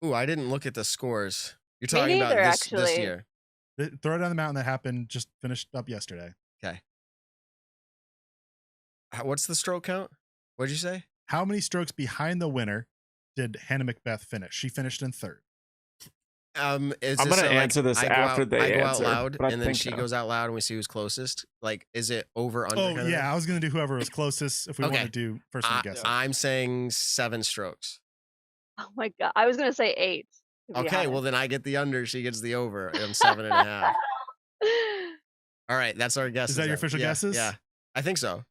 Ooh, I didn't look at the scores. You're Me talking about neither, this actually. year. The Throwdown on the Mountain that happened just finished up yesterday. Okay. What's the stroke count? What'd you say? How many strokes behind the winner did Hannah Macbeth finish? She finished in 3rd. Is I'm this gonna so, answer this I go after out, they I go answer, out loud, but I and then think she so. goes out loud, and we see who's closest. Like, is it over under? Oh kind of yeah, thing? I was gonna do whoever was closest if we Okay. want to do first one guess. I'm saying 7 strokes. Oh my god, I was gonna say 8. to be Okay, well honest. then I get the under. She gets the over. I'm 7.5. All right, that's our guess. Is that your official guesses? Yeah, I think so.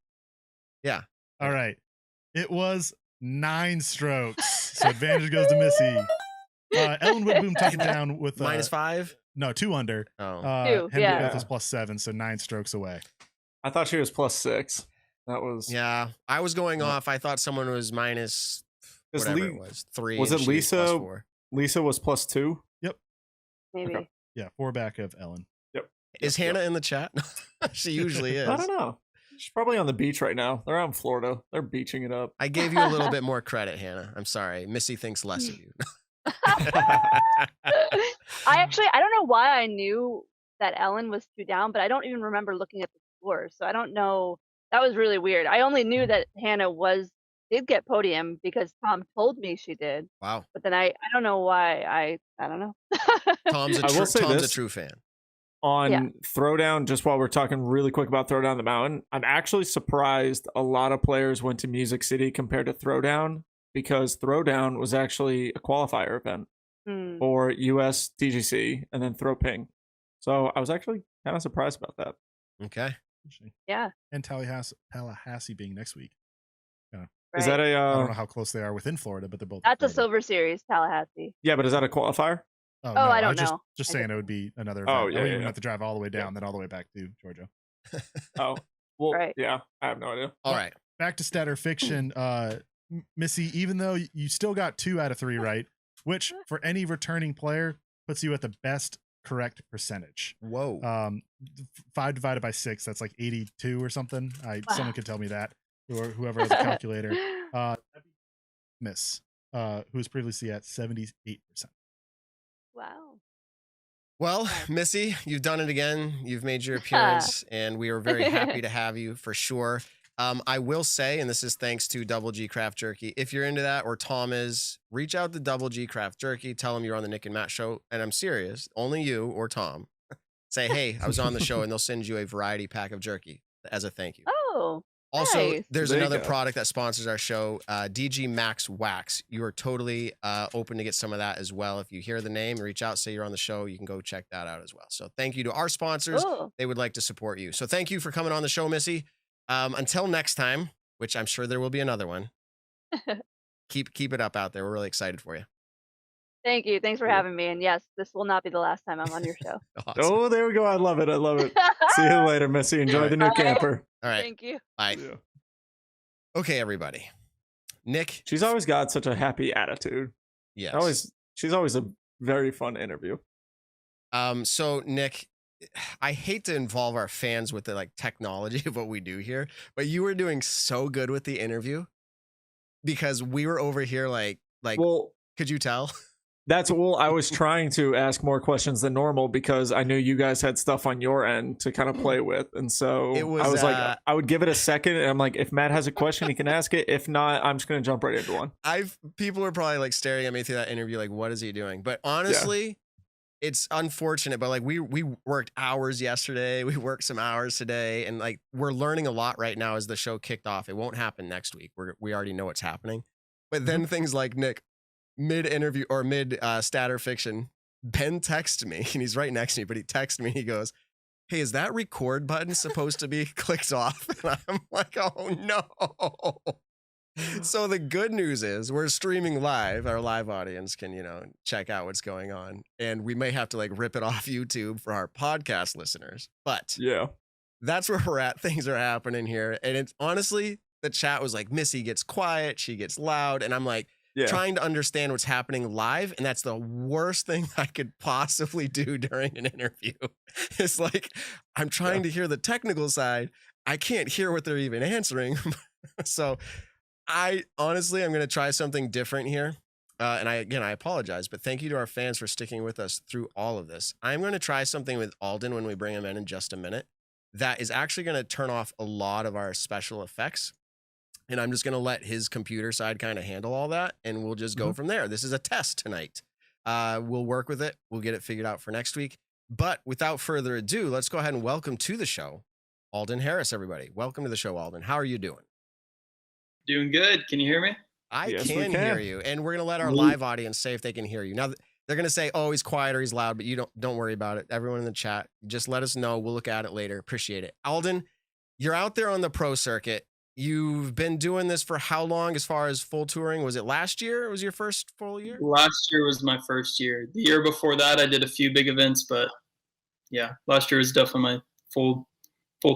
Yeah. All right. It was 9 strokes. So advantage goes to Missy. Ellen Woodboom took it down with -5. No, 2 under. Oh, 2, Hannah yeah. Macbeth was +7, so 9 strokes away. I thought she was +6. That was yeah. I was going Yeah. off. I thought someone was minus whatever it was 3. was and it she Lisa? +4. Lisa was +2. Maybe. Okay. Yeah, 4 back of Ellen. Is Hannah in the chat? She usually is. I don't know. She's probably on the beach right now. They're out in Florida. They're beaching it up. I gave you a little bit more credit, Hannah. I'm sorry. Missy thinks less of you. I don't know why I knew that Ellen was 2 down, but I don't even remember looking at the score. So I don't know. That was really weird. I only knew that Hannah did get podium because Tom told me she did. Wow. But then I don't know why. I don't know. Tom's I will say a this. true fan. On Yeah. Throwdown, just while we're talking really quick about Throwdown the Mountain, I'm actually surprised a lot of players went to Music City compared to Throwdown because Throwdown was actually a qualifier event Hmm. for US DGC and then Throw Ping. So I was actually kind of surprised about that. Okay. Interesting. Yeah. And Tallahassee being next week. Is that right. a I don't know how close they are within Florida, but they're both. in That's a Florida. Silver Series, Tallahassee. yeah, but is that a qualifier? Oh, I don't was know. Just I saying didn't- it would be another. Oh, event. yeah, I wouldn't even yeah. have to drive all the way down, then all the way back to Georgia. Oh, well, Right. yeah, I have no idea. All right. Back to stat or fiction, Missy. Even though you still got 2 out of 3 right, which for any returning player puts you at the best correct percentage. Whoa. 5 divided by 6, that's like 82 or something. Someone Wow. could tell me that, or whoever has a calculator. Miss, who was previously at 78%. Wow. Well, Missy, you've done it again. You've made your appearance, and we are very happy to have you for sure. I will say, and this is thanks to Double G Craft Jerky, if you're into that, or Tom is, reach out to Double G Craft Jerky, tell them you're on the Nick and Matt show, and I'm serious, only you or Tom. Say, hey, I was on the show, and they'll send you a variety pack of jerky as a thank you. Oh. Also, Nice. there's There you another go. product that sponsors our show, DG Max Wax. You are totally open to get some of that as well. If you hear the name, reach out, say you're on the show, you can go check that out as well. So thank you to our sponsors. Cool. They would like to support you. So thank you for coming on the show, Missy. Until next time, which I'm sure there will be another one. Keep it up out there. We're really excited for you. Thank you. Thanks for having me. And yes, this will not be the last time I'm on your show. Awesome. Oh, there we go. I love it. I love it. See you later, Missy. Enjoy the new Bye. camper. All right. Thank you. Bye. Yeah. Okay, everybody. Nick. She's always got such a happy attitude. Yes. She's always a very fun interview. So Nick, I hate to involve our fans with the like technology of what we do here, but you were doing so good with the interview because we were over here like Well, could you tell? I was trying to ask more questions than normal because I knew you guys had stuff on your end to kind of play with. And so It was, I was like, I would give it a second. And I'm like, if Matt has a question, he can ask it. If not, I'm just going to jump right into one. People were probably like staring at me through that interview, like, what is he doing? But honestly, it's unfortunate, but like we worked hours yesterday. We worked some hours today. And like, we're learning a lot right now as the show kicked off. It won't happen next week. We already know what's happening. But then things like Nick, mid-interview or mid-stat or fiction, Ben texted me, and he's right next to me, but he texted me, he goes, hey, is that record button supposed to be clicked off? And I'm like, oh, no. So the good news is we're streaming live. Our live audience can, check out what's going on. And we may have to, like, rip it off YouTube for our podcast listeners. But yeah, that's where we're at. Things are happening here. And it's honestly, the chat was like, Missy gets quiet, she gets loud. And I'm like, trying to understand what's happening live, and that's the worst thing I could possibly do during an interview. It's like I'm trying to hear the technical side. I can't hear what they're even answering. So I'm going to try something different here. And I apologize, but thank you to our fans for sticking with us through all of this. I'm going to try something with Alden when we bring him in just a minute. That is actually going to turn off a lot of our special effects. And I'm just going to let his computer side kind of handle all that. And we'll just go from there. This is a test tonight. We'll work with it. We'll get it figured out for next week. But without further ado, let's go ahead and welcome to the show, Alden Harris, everybody. Welcome to the show, Alden. How are you doing? Doing good. Can you hear me? I Yes, can hear you. And we're going to let our live audience say if they can hear you. Now, they're going to say, oh, he's quiet or he's loud, but you don't worry about it. Everyone in the chat, just let us know. We'll look at it later. Appreciate it. Alden, you're out there on the pro circuit. You've been doing this for how long as far as full touring? Was it last year? It was your first full year? Last year was my first year. The year before that, I did a few big events, but yeah, last year was definitely my full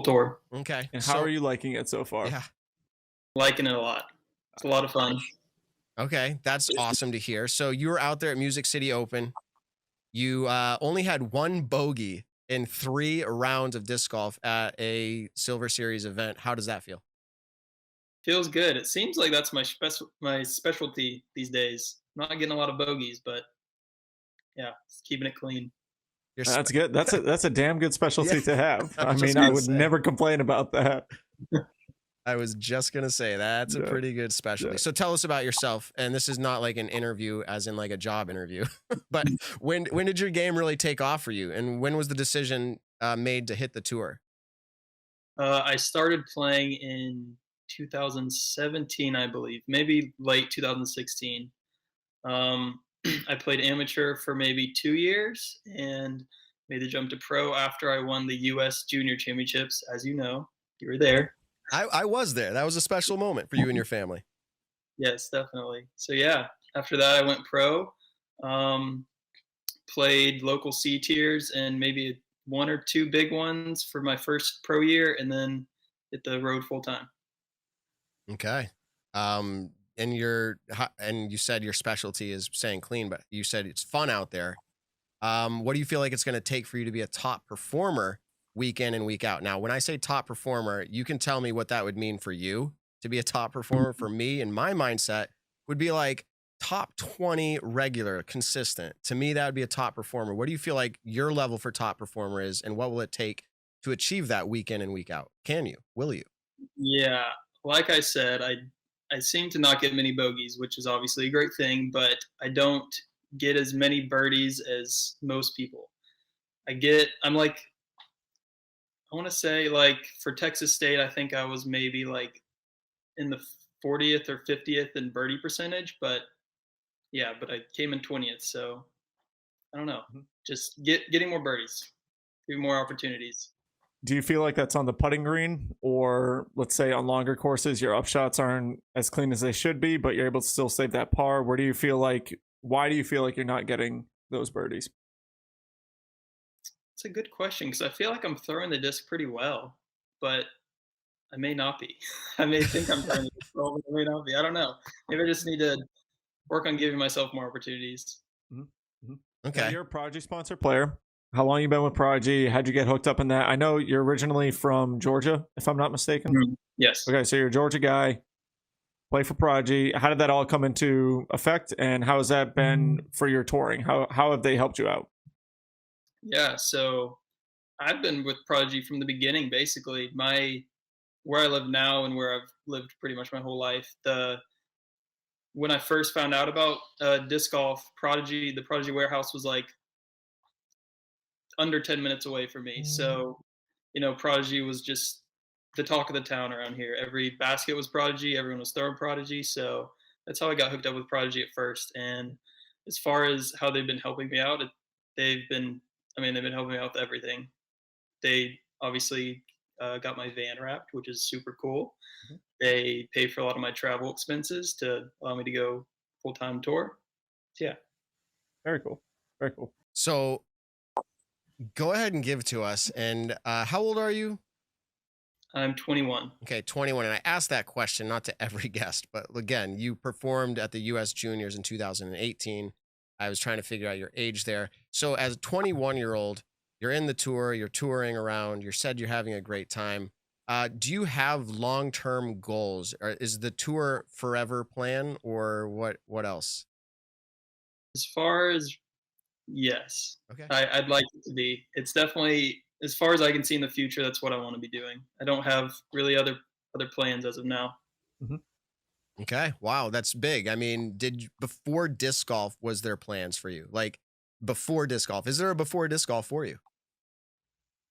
tour. Okay. And how are you liking it so far? Yeah. Liking it a lot. It's a lot of fun. Okay. That's awesome to hear. So you were out there at Music City Open. You only had one bogey in 3 rounds of disc golf at a Silver Series event. How does that feel? Feels good. It seems like that's my specialty these days. Not getting a lot of bogeys, but yeah, keeping it clean. That's good. That's a damn good specialty to have. I was mean, I would never complain about that. I was just going to say that's a pretty good specialty. So tell us about yourself. And this is not like an interview as in like a job interview, but when did your game really take off for you? And when was the decision made to hit the tour? I started playing in 2017, I believe, maybe late 2016. I played amateur for maybe 2 years and made the jump to pro after I won the U.S. Junior Championships. As you know, you were there. I was there. That was a special moment for you and your family. Yes, definitely. So yeah, after that I went pro, played local C tiers and maybe 1 or 2 big ones for my first pro year, and then hit the road full time. Okay. And you said your specialty is staying clean, but you said it's fun out there. What do you feel like it's going to take for you to be a top performer week in and week out? Now, when I say top performer, you can tell me what that would mean for you to be a top performer. For me, and my mindset would be like top 20 regular, consistent. To me, that would be a top performer. What do you feel like your level for top performer is, and what will it take to achieve that week in and week out? Can you? Will you? Yeah. Like I said, I seem to not get many bogeys, which is obviously a great thing, but I don't get as many birdies as most people. I'm like, I want to say like for Texas State, I think I was maybe like in the 40th or 50th in birdie percentage, but I came in 20th. So I don't know, just getting more birdies, getting more opportunities. Do you feel like that's on the putting green, or let's say on longer courses, your upshots aren't as clean as they should be, but you're able to still save that par? Where do you feel like Why do you feel like you're not getting those birdies? It's a good question because I feel like I'm throwing the disc pretty well, but I may not be. I may think I'm throwing the disc well, but I may not be. I don't know. Maybe I just need to work on giving myself more opportunities. Mm-hmm. Okay. Now, you're a Prodigy sponsor player. How long you been with Prodigy? How'd you get hooked up in that? I know you're originally from Georgia, if I'm not mistaken. Mm-hmm. Yes. Okay, so you're a Georgia guy. Play for Prodigy. How did that all come into effect, and how has that been for your touring? How have they helped you out? Yeah, so I've been with Prodigy from the beginning, basically. Where I live now and where I've lived pretty much my whole life. When I first found out about disc golf, the Prodigy warehouse was like under 10 minutes away from me. So, Prodigy was just the talk of the town around here. Every basket was Prodigy, everyone was throwing Prodigy. So that's how I got hooked up with Prodigy at first. And as far as how they've been helping me out, they've been helping me out with everything. They obviously got my van wrapped, which is super cool. Mm-hmm. They pay for a lot of my travel expenses to allow me to go full-time tour. So, yeah. Very cool. Very cool. So go ahead and give it to us. And how old are you? I'm 21. Okay, 21. And I asked that question not to every guest, but again, you performed at the U.S. Juniors in 2018. I was trying to figure out your age there. So as a 21-year-old, you're in the tour, you're touring around, you said you're having a great time. Do you have long-term goals? Or is the tour forever plan, or what else? As far as, yes. Okay. I'd like it to be. It's definitely, as far as I can see in the future, that's what I want to be doing. I don't have really other plans as of now. Mm-hmm. Okay. Wow, that's big. I mean, before disc golf, was there plans for you? Like before disc golf, is there a before disc golf for you?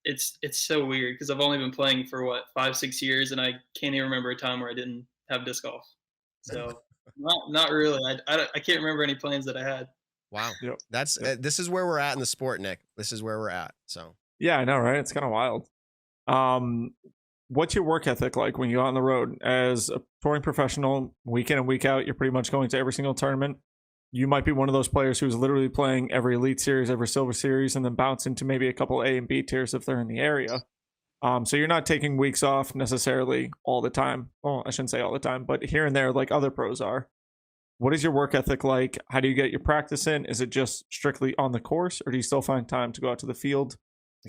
It's so weird because I've only been playing for 5-6 years, and I can't even remember a time where I didn't have disc golf. So not really. I can't remember any plans that I had. Wow. Yep. This is where we're at in the sport, Nick. This is where we're at. So yeah, I know, right? It's kind of wild. What's your work ethic like when you're on the road as a touring professional, week in and week out? You're pretty much going to every single tournament. You might be one of those players who's literally playing every Elite Series, every Silver Series, and then bounce into maybe a couple A and B tiers if they're in the area. So you're not taking weeks off necessarily all the time. Well, I shouldn't say all the time, but here and there like other pros are. What is your work ethic like? How do you get your practice in? Is it just strictly on the course, or do you still find time to go out to the field?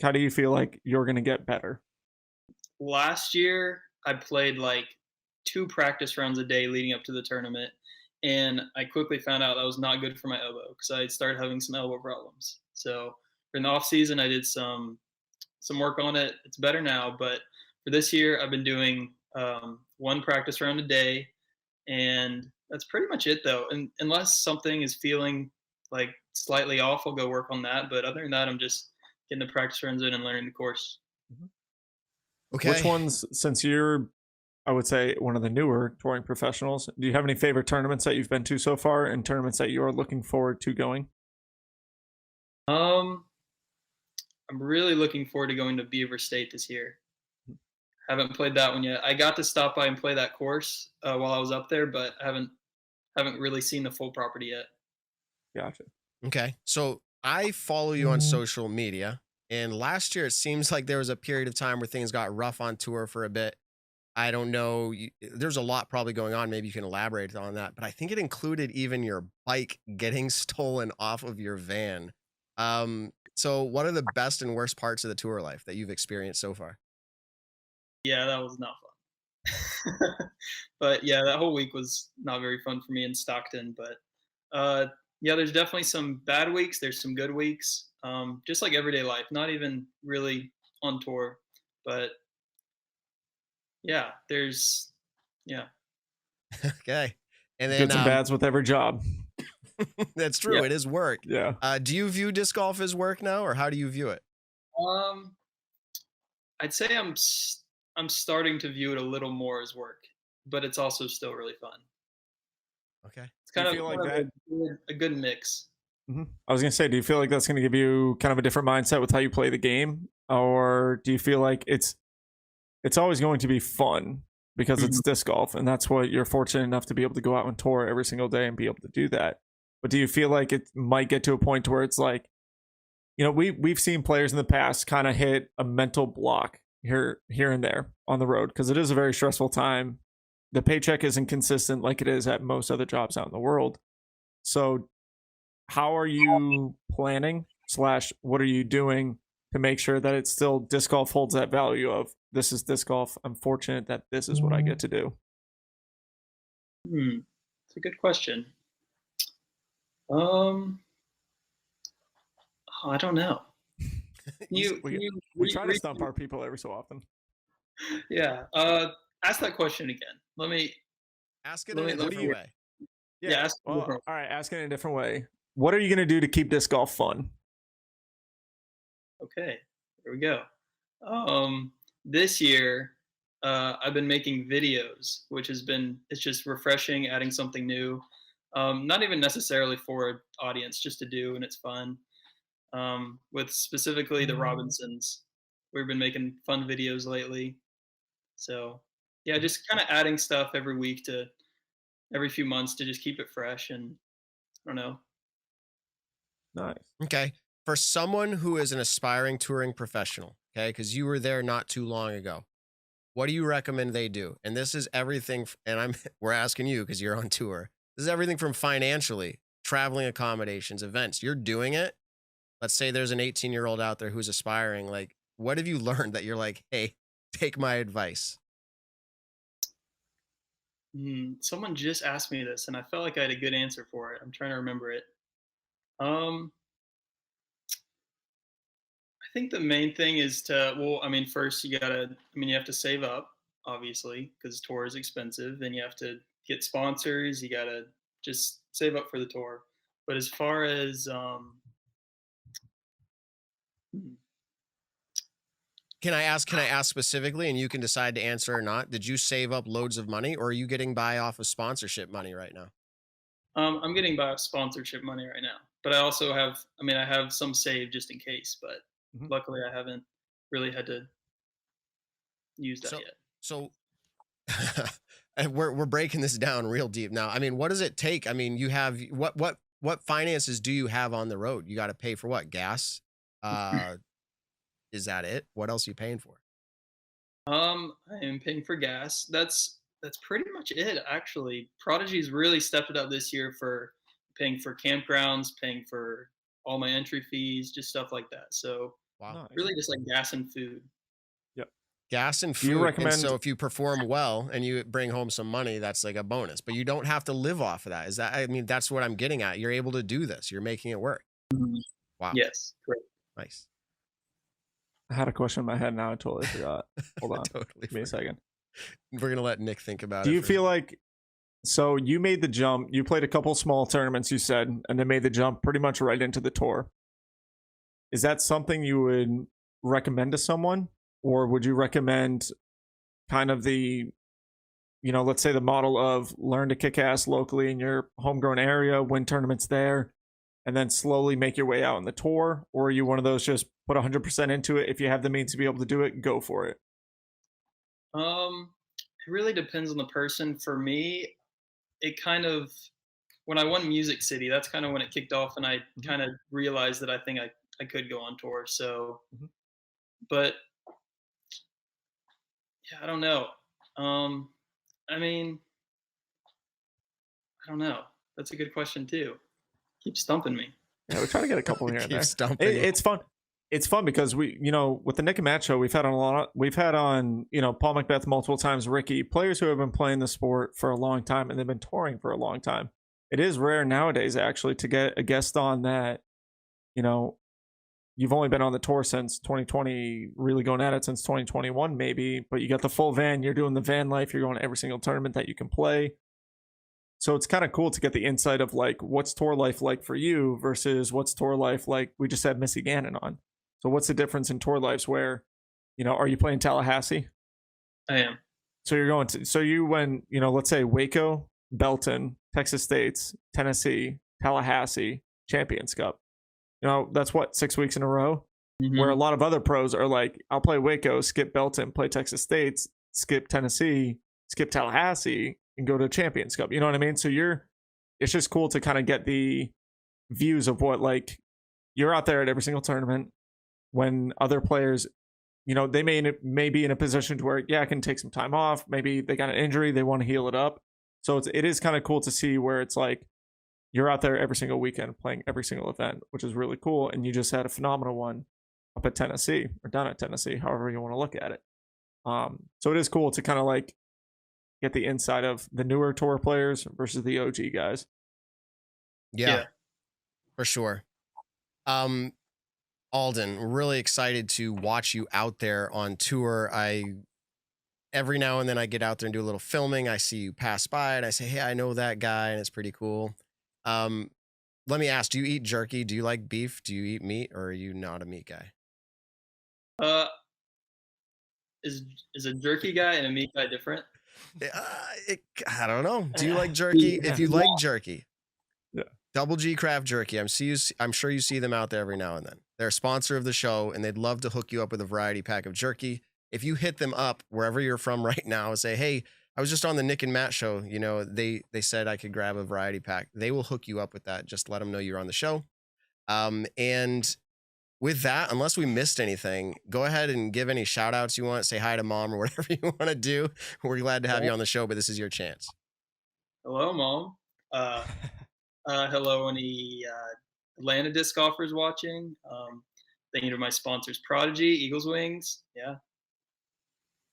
How do you feel like you're going to get better? Last year, I played like 2 practice rounds a day leading up to the tournament. And I quickly found out that was not good for my elbow because I started having some elbow problems. So in the off season, I did some work on it. It's better now, but for this year, I've been doing 1 practice round a day, and that's pretty much it though. And unless something is feeling like slightly off, I'll go work on that. But other than that, I'm just getting the practice runs in and learning the course. Okay. Which ones, since you're, I would say, one of the newer touring professionals, do you have any favorite tournaments that you've been to so far and tournaments that you are looking forward to going? I'm really looking forward to going to Beaver State this year. Haven't played that one yet. I got to stop by and play that course while I was up there, but I haven't really seen the full property yet. Gotcha. Okay. So I follow you on social media, and last year it seems like there was a period of time where things got rough on tour for a bit. I don't know. There's a lot probably going on. Maybe you can elaborate on that, but I think it included even your bike getting stolen off of your van. So what are the best and worst parts of the tour life that you've experienced so far? Yeah, that was not fun. But yeah, that whole week was not very fun for me in Stockton. But yeah, there's definitely some bad weeks. There's some good weeks. Just like everyday life, not even really on tour, but yeah, yeah. Okay. And then goods and bads with every job. That's true. Yeah. It is work. Yeah. Do you view disc golf as work now, or how do you view it? I'd say I'm starting to view it a little more as work, but it's also still really fun. Okay. It's kind of, feel like a good mix. Mm-hmm. I was going to say, do you feel like that's going to give you kind of a different mindset with how you play the game? Or do you feel like it's always going to be fun because it's disc golf, and that's what you're fortunate enough to be able to go out and tour every single day and be able to do that? but do you feel like it might get to a point where it's like, you know, we've seen players in the past kind of hit a mental block here and there on the road because it is a very stressful time. The paycheck isn't consistent like it is at most other jobs out in the world. So how are you planning / what are you doing to make sure that it's still disc golf holds that value of this is disc golf. I'm fortunate that this is what I get to do. It's a good question. I don't know. We try to stump our people every so often. Yeah. Ask that question again. Let me ask it in a different way. Yeah. All right. Ask it in a different way. What are you going to do to keep disc golf fun? Okay. Here we go. This year, I've been making videos, which it's just refreshing, adding something new. Not even necessarily for an audience, just to do, and it's fun. With specifically the Robinsons, we've been making fun videos lately. So yeah, just kind of adding stuff every few months to just keep it fresh, and I don't know. Nice. Okay. For someone who is an aspiring touring professional, okay, because you were there not too long ago, what do you recommend they do? And this is everything, and we're asking you because you're on tour. This is everything from financially, traveling accommodations, events. You're doing it. Let's say there's an 18-year-old out there who's aspiring. Like, what have you learned that you're like, hey, take my advice? Someone just asked me this, and I felt like I had a good answer for it. I'm trying to remember it. I think the main thing is first you have to save up, obviously, because tour is expensive, and you have to get sponsors. You got to just save up for the tour. But as far as Can I ask specifically, and you can decide to answer or not? Did you save up loads of money, or are you getting by off of sponsorship money right now? I'm getting by off sponsorship money right now, but I also have some saved just in case, but luckily I haven't really had to use that yet. So we're breaking this down real deep now. I mean, what does it take? I mean, you have what finances do you have on the road? You got to pay for what? Gas? Is that it? What else are you paying for? I am paying for gas. That's pretty much it, actually. Prodigy's really stepped it up this year for paying for campgrounds, paying for all my entry fees, just stuff like that. So really just like gas and food. Yep. Gas and food. Do you recommend? And so if you perform well and you bring home some money, that's like a bonus. But you don't have to live off of that. That's what I'm getting at. You're able to do this. You're making it work. Wow. Yes. Great. Nice. I had a question in my head now. I totally forgot. Hold on. Totally. Give me a second. We're going to let Nick think about it. Do you feel like, so you made the jump, you played a couple small tournaments, you said, and then made the jump pretty much right into the tour. Is that something you would recommend to someone? Or would you recommend kind of the, let's say the model of learn to kick ass locally in your homegrown area, win tournaments there, and then slowly make your way out on the tour? Or are you one of those just put 100% into it? If you have the means to be able to do it, go for it. It really depends on the person. For me, it kind of, when I won Music City, that's kind of when it kicked off, and I kind of realized that I think I could go on tour. So, but yeah, I don't know. I don't know. That's a good question too. Keep stumping me. Yeah, we're trying to get a couple here and there. Stumping. It's fun. It's fun because we, with the Nick and Matt show, we've had on Paul Macbeth multiple times, Ricky, players who have been playing the sport for a long time and they've been touring for a long time. It is rare nowadays actually to get a guest on that, you've only been on the tour since 2020, really going at it since 2021 maybe, but you got the full van, you're doing the van life, you're going to every single tournament that you can play. So it's kind of cool to get the insight of like, what's tour life like for you versus what's tour life like. We just had Missy Gannon on. So what's the difference in tour lives where, are you playing Tallahassee? I am. So you're going to, so you went, let's say Waco, Belton, Texas States, Tennessee, Tallahassee, Champions Cup. That's what, 6 weeks in a row? Where a lot of other pros are like, I'll play Waco, skip Belton, play Texas States, skip Tennessee, skip Tallahassee, and go to Champions Cup. You know what I mean? So you're it's just cool to kind of get the views of what, like, you're out there at every single tournament when other players, you know, they may be in a position to where, yeah, I can take some time off. Maybe they got an injury, they want to heal it up. So it is kind of cool to see where it's like you're out there every single weekend playing every single event, which is really cool. And you just had a phenomenal one up at Tennessee, or down at Tennessee, however you want to look at it. So it is cool to kind of like get the inside of the newer tour players versus the OG guys. Yeah. For sure. Alden, really excited to watch you out there on tour. Every now and then I get out there and do a little filming. I see you pass by and I say, hey, I know that guy, and it's pretty cool. Let me ask, do you eat jerky? Do you like beef? Do you eat meat, or are you not a meat guy? Is a jerky guy and a meat guy different? I don't know. Do you like jerky? Yeah. If you like jerky, Yeah. Double G Craft Jerky. I'm sure you see them out there every now and then. They're a sponsor of the show, and they'd love to hook you up with a variety pack of jerky. If you hit them up wherever you're from right now and say, hey, I was just on the Nick and Matt show, you know, they said I could grab a variety pack. They will hook you up with that. Just let them know you're on the show. And with that, unless we missed anything, go ahead and give any shout outs you want. Say hi to mom or whatever you want to do. We're glad to have you on the show, but this is your chance. Hello, Mom. Hello, any Atlanta disc golfers watching. Thank you to my sponsors, Prodigy, Eagles Wings. Yeah.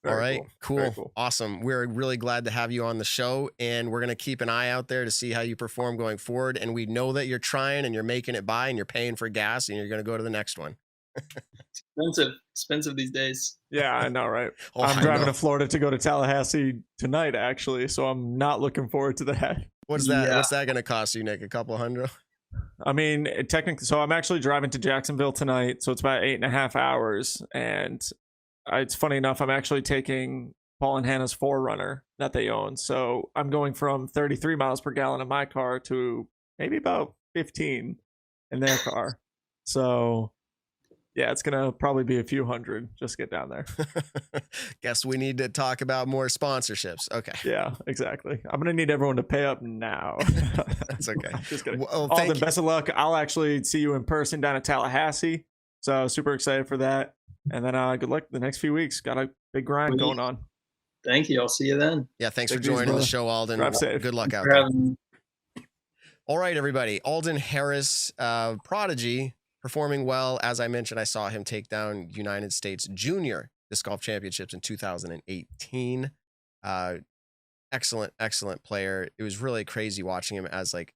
All right, Very cool. Awesome. We're really glad to have you on the show, and we're going to keep an eye out there to see how you perform going forward. And we know that you're trying and you're making it by and you're paying for gas and you're going to go to the next one. Expensive these days. Yeah, I know, right? Oh, I'm I driving know. to Florida to go to Tallahassee tonight, actually, so I'm not looking forward to that. What's that? Yeah. What's that going to cost you, Nick? A couple hundred? I mean, technically, so I'm actually driving to Jacksonville tonight, so it's about 8.5 hours. And it's funny enough, I'm actually taking Paul and Hannah's 4Runner that they own. So I'm going from 33 miles per gallon in my car to maybe about 15 in their car. So yeah, it's going to probably be a few hundred just to get down there. Guess we need to talk about more sponsorships. Okay. Yeah, exactly. I'm going to need everyone to pay up now. That's okay. Just kidding. Well, Alden, thank you. best of luck. I'll actually see you in person down at Tallahassee. So super excited for that. And then good luck the next few weeks. Got a big grind going on. Thank you. I'll see you then. Yeah, thanks for Take it easy, joining the brother. show, Alden. Drive safe. Good luck out For there. having me. All right, everybody. Alden Harris, Prodigy, performing well. As I mentioned, I saw him take down United States Junior Disc Golf Championships in 2018. Excellent player. It was really crazy watching him as, like,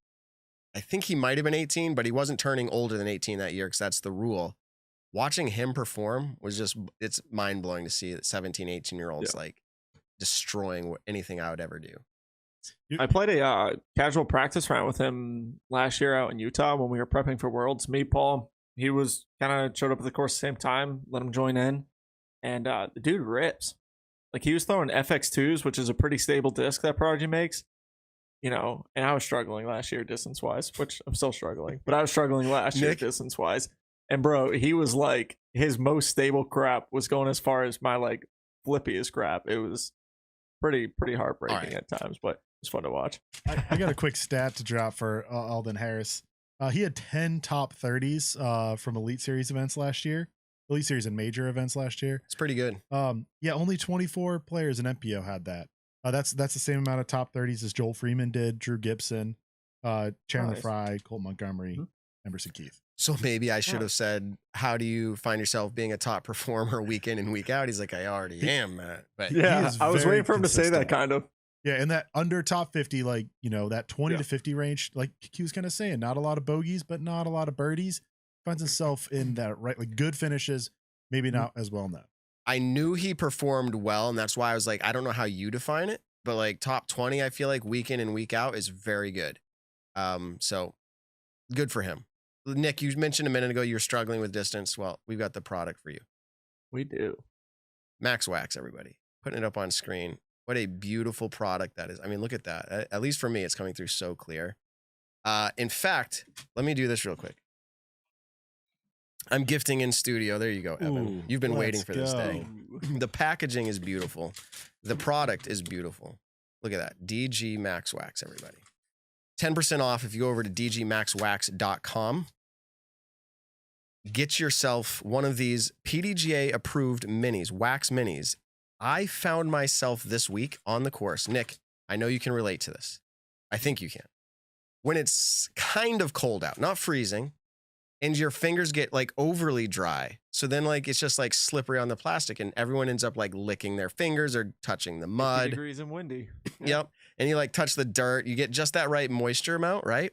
I think he might have been 18, but he wasn't turning older than 18 that year because that's the rule. Watching him perform was just, it's mind blowing to see that 17, 18-year-olds like destroying anything I would ever do. I played a casual practice round with him last year out in Utah when we were prepping for Worlds. Me, Paul, he was kind of showed up at the course at the same time, let him join in. And the dude rips. Like, he was throwing FX2s, which is a pretty stable disc that Prodigy makes. You know, and I was struggling last year distance-wise, which I'm still struggling. But I was struggling last year distance-wise. And, bro, he was like, his most stable crap was going as far as my, like, flippiest crap. It was pretty heartbreaking at times, but it's fun to watch. I got a quick stat to drop for Alden Harris. He had 10 top 30s from Elite Series events last year. Elite Series and major events last year. It's pretty good. Yeah, only 24 players in MPO had that. That's the same amount of top 30s as Joel Freeman did, Drew Gibson, Chandler Fry, Colt Montgomery, Emerson Keith. So maybe I should have said, how do you find yourself being a top performer week in and week out? He's like, I already am, Matt. But Yeah, I was very waiting for him to say that, consistent. kind of. Yeah, and that under top 50, like, you know, that 20 to 50 range, like he was kind of saying, not a lot of bogeys, but not a lot of birdies. Finds himself in that, right, like good finishes, maybe not as well now. I knew he performed well, and that's why I was like, I don't know how you define it, but like top 20, I feel like week in and week out is very good. So good for him. Nick, you mentioned a minute ago you're struggling with distance. Well, we've got the product for you. We do. Max Wax, everybody. Putting it up on screen. What a beautiful product that is. I mean, look at that. At least for me, it's coming through so clear. In fact, let me do this real quick. I'm gifting in studio. There you go, Evan. Ooh, You've been waiting let's for this day. go. The packaging is beautiful. The product is beautiful. Look at that. DG Max Wax, everybody. 10% off if you go over to dgmaxwax.com. Get yourself one of these PDGA approved minis, wax minis. I found myself this week on the course. Nick, I know you can relate to this. I think you can. When it's kind of cold out, not freezing, and your fingers get like overly dry. So then like it's just like slippery on the plastic and everyone ends up like licking their fingers or touching the 50 mud. degrees and windy. Yep. And you like touch the dirt. You get just that right moisture amount, right?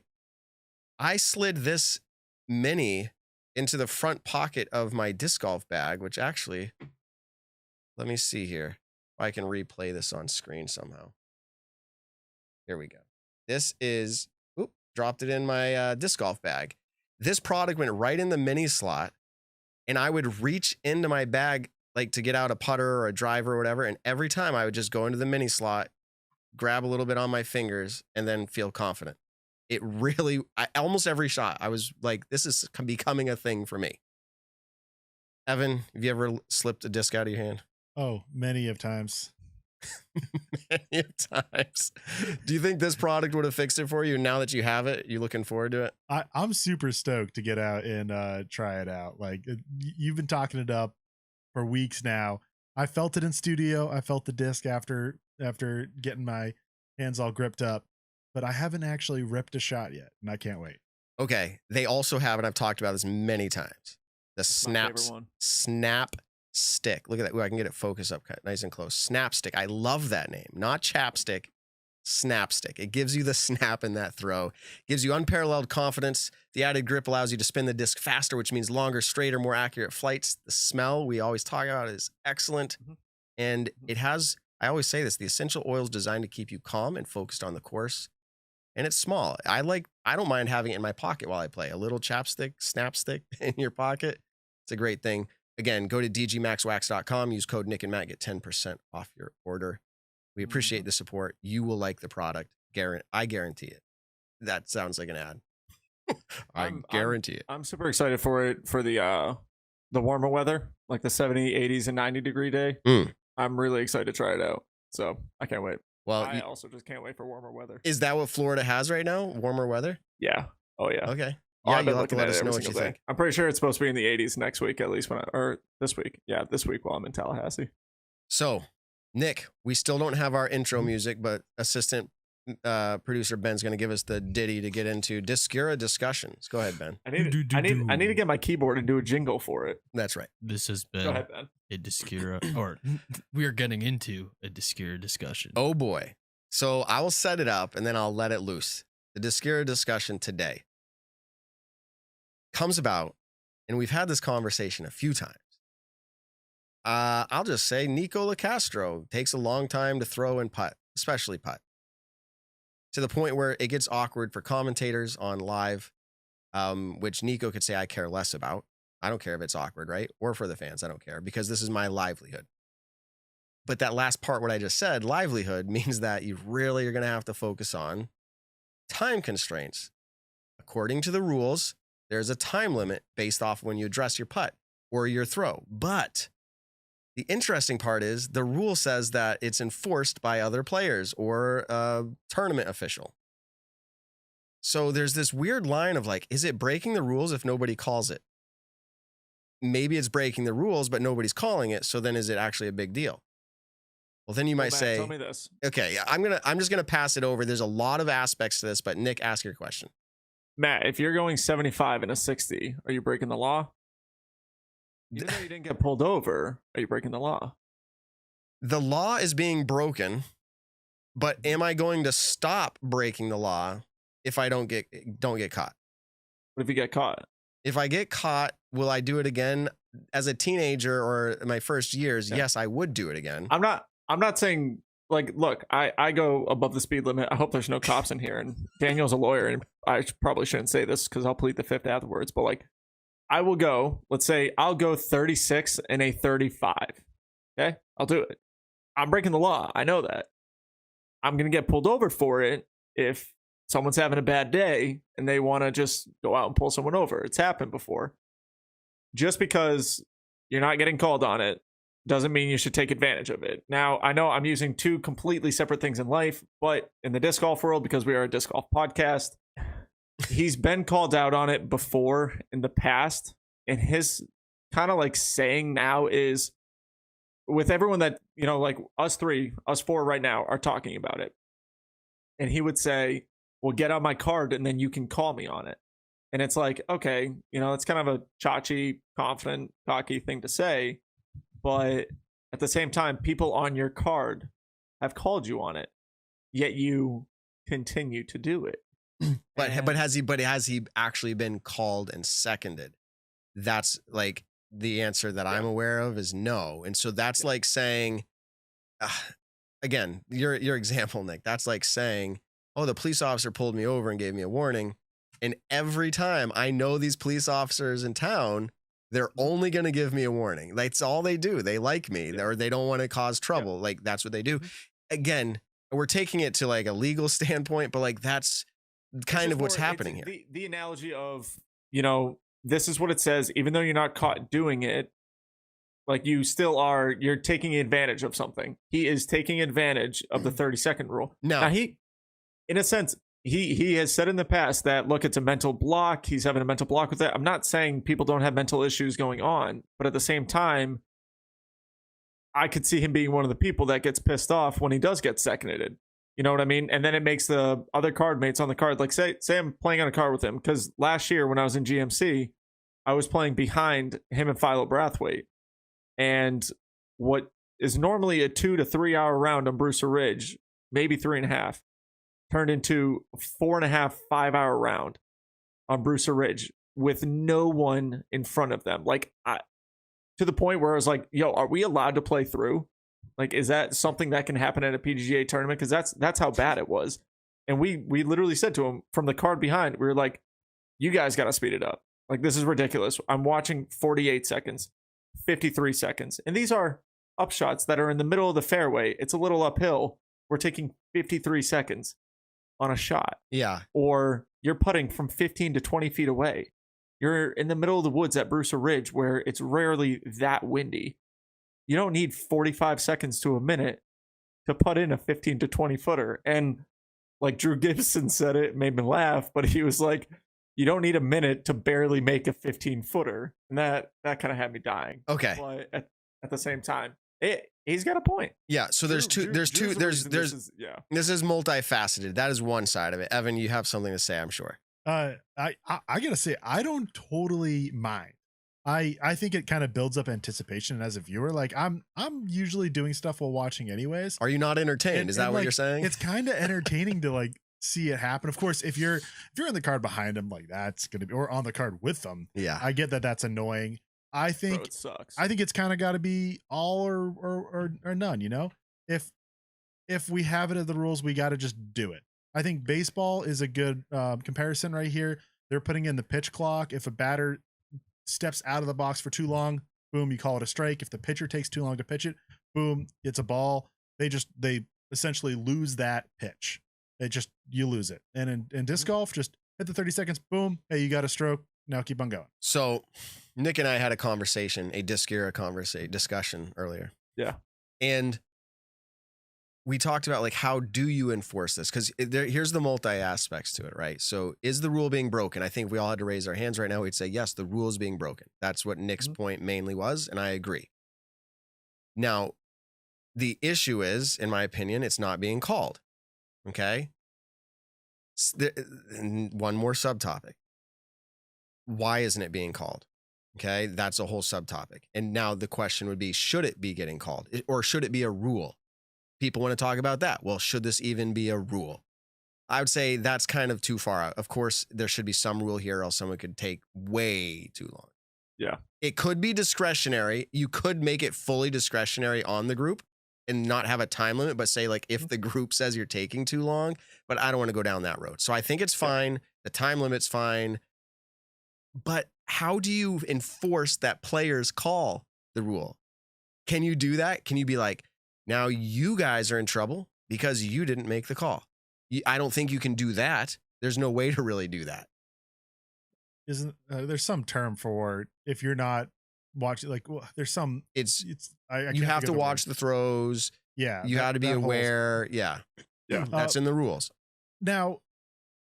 I slid this mini into the front pocket of my disc golf bag, which actually, let me see here. If I can replay this on screen somehow. Here we go. This is, dropped it in my disc golf bag. This product went right in the mini slot, and I would reach into my bag like to get out a putter or a driver or whatever, and every time I would just go into the mini slot, grab a little bit on my fingers, and then feel confident. It really, almost every shot, I was like, this is becoming a thing for me. Evan, have you ever slipped a disc out of your hand? Oh, many of times. Many of times. Do you think this product would have fixed it for you? Now that you have it, you looking forward to it? I'm super stoked to get out and try it out. Like you've been talking it up for weeks now. I felt it in studio. I felt the disc after getting my hands all gripped up, but I haven't actually ripped a shot yet, and I can't wait. Okay. They also have, and I've talked about this many times, the snap stick. Look at that. Ooh, I can get it focused up nice and close. Snap stick. I love that name. Not chapstick. Snap stick. It gives you the snap in that throw. Gives you unparalleled confidence. The added grip allows you to spin the disc faster, which means longer, straighter, more accurate flights. The smell we always talk about is excellent. And it has, I always say this, the essential oil is designed to keep you calm and focused on the course. And it's small. I don't mind having it in my pocket while I play. A little chapstick, snap stick in your pocket. It's a great thing. Again, go to dgmaxwax.com, use code Nick and Matt, get 10% off your order. We appreciate the support. You will like the product. I guarantee it. That sounds like an ad. I guarantee it. I'm super excited for it for the warmer weather, like the 70, 80s, and 90 degree day. I'm really excited to try it out. So I can't wait. Well, I also just can't wait for warmer weather. Is that what Florida has right now? Warmer weather? Yeah. Oh yeah. Okay. Yeah, Yeah, I've been you'll have to looking let at us it know every what you single day. think. I'm pretty sure it's supposed to be in the 80s next week, at least or this week. Yeah, this week while I'm in Tallahassee. So, Nick, we still don't have our intro music, but assistant producer Ben's going to give us the ditty to get into Discura discussions. Go ahead, Ben. I need to get my keyboard and do a jingle for it. That's right. This has Go been ahead, Ben. a Discura, or we are getting into a Discura discussion. Oh boy. So I will set it up and then I'll let it loose. The Discura discussion today comes about, and we've had this conversation a few times. I'll just say Nico Lacastro takes a long time to throw and putt, especially putt, to the point where it gets awkward for commentators on live, which Nico could say, I care less about. I don't care if it's awkward, right? Or for the fans, I don't care, because this is my livelihood. But that last part, what I just said, livelihood, means that you really are going to have to focus on time constraints. According to the rules, there's a time limit based off when you address your putt or your throw. But the interesting part is the rule says that it's enforced by other players or a tournament official. So there's this weird line of like, is it breaking the rules if nobody calls it? Maybe it's breaking the rules, but nobody's calling it. So then is it actually a big deal? Well, then you might Matt, say, tell me this. okay, I'm just going to pass it over. There's a lot of aspects to this, but Nick, ask your question. Matt, if you're going 75 and a 60, are you breaking the law? Even though you didn't get pulled over, are you breaking the law? The law is being broken, but am I going to stop breaking the law if I don't get caught? What if you get caught? If I get caught, will I do it again? As a teenager or my first years, yes, I would do it again. I'm not saying, like, look, I go above the speed limit. I hope there's no cops in here. And Daniel's a lawyer, and I probably shouldn't say this because I'll plead the fifth afterwards. But like, I will go, let's say I'll go 36 and a 35. Okay, I'll do it. I'm breaking the law. I know that. I'm going to get pulled over for it if someone's having a bad day and they want to just go out and pull someone over. It's happened before. Just because you're not getting called on it doesn't mean you should take advantage of it. Now, I know I'm using two completely separate things in life, but in the disc golf world, because we are a disc golf podcast, he's been called out on it before in the past. And his kind of like saying now is, with everyone that, you know, like us four right now are talking about it. And he would say, well, get on my card and then you can call me on it. And it's like, okay, you know, it's kind of a chachi, confident, cocky thing to say. But at the same time, people on your card have called you on it, yet you continue to do it. But has he actually been called and seconded? That's like the answer that I'm aware of is no. And so that's like saying, again, your example, Nick, that's like saying, oh, the police officer pulled me over and gave me a warning. And every time I know these police officers in town, they're only going to give me a warning. That's all they do. They like me or they don't want to cause trouble. Like that's what they do. Again, we're taking it to like a legal standpoint, but like that's kind of what's happening here. The analogy of, you know, this is what it says, even though you're not caught doing it, like you still are, you're taking advantage of something. He is taking advantage of the 30-second rule. Now he, in a sense, he has said in the past that, look, it's a mental block. He's having a mental block with that. I'm not saying people don't have mental issues going on, but at the same time, I could see him being one of the people that gets pissed off when he does get seconded. You know what I mean? And then it makes the other card mates on the card, like say I'm playing on a card with him, because last year when I was in GMC, I was playing behind him and Philo Brathwaite. And what is normally a 2 to 3 hour round on Brewster Ridge, maybe 3.5, turned into a 4.5, 5 hour round on Brewster Ridge with no one in front of them. Like to the point where I was like, yo, are we allowed to play through? Like, is that something that can happen at a PGA tournament? Because that's how bad it was. And we literally said to him from the card behind, we were like, you guys got to speed it up. Like, this is ridiculous. I'm watching 48 seconds, 53 seconds. And these are upshots that are in the middle of the fairway. It's a little uphill. We're taking 53 seconds on a shot. Yeah. Or you're putting from 15 to 20 feet away. You're in the middle of the woods at Brewster Ridge where it's rarely that windy. You don't need 45 seconds to a minute to put in a 15 to 20 footer. And like Drew Gibson said, it made me laugh, but he was like, you don't need a minute to barely make a 15 footer. And that kind of had me dying. Okay. But at the same time, he's got a point. Yeah. So this is multifaceted. That is one side of it. Evan, you have something to say, I'm sure. I gotta say, I don't totally mind. I think it kind of builds up anticipation, and as a viewer, like I'm usually doing stuff while watching anyways. Are you not entertained? Is that what you're saying? It's kind of entertaining to like see it happen. Of course, if you're in the card behind them, like that's gonna be, or on the card with them. Yeah, I get that's annoying. I think it sucks. I think it's kind of got to be all or none. You know, if we have it as the rules, we got to just do it. I think baseball is a good comparison right here. They're putting in the pitch clock. If a batter steps out of the box for too long, boom, you call it a strike. If the pitcher takes too long to pitch it, boom, it's a ball. They essentially lose that pitch. You lose it. And in disc golf, just hit the 30 seconds, boom, hey, you got a stroke. Now keep on going. So Nick and I had a conversation, a disc era discussion earlier. Yeah. And we talked about like, how do you enforce this? Because here's the multi aspects to it, right? So is the rule being broken? I think if we all had to raise our hands right now, we'd say, yes, the rule is being broken. That's what Nick's point mainly was. And I agree. Now, the issue is, in my opinion, it's not being called. Okay. One more subtopic. Why isn't it being called? Okay. That's a whole subtopic. And now the question would be, should it be getting called, or should it be a rule? People want to talk about that. Well, should this even be a rule? I would say that's kind of too far out. Of course, there should be some rule here, or else someone could take way too long. Yeah. It could be discretionary. You could make it fully discretionary on the group and not have a time limit, but say like if the group says you're taking too long, but I don't want to go down that road. So I think it's fine. The time limit's fine. But how do you enforce that players call the rule? Can you do that? Can you be like, now you guys are in trouble because you didn't make the call? I don't think you can do that. There's no way to really do that. Isn't there's some term for if you're not watch it. Like, there's some. It's I you can't have think to of the watch word. the throws. Yeah, You got to be that whole- aware. Yeah. Yeah. That's in the rules. Now,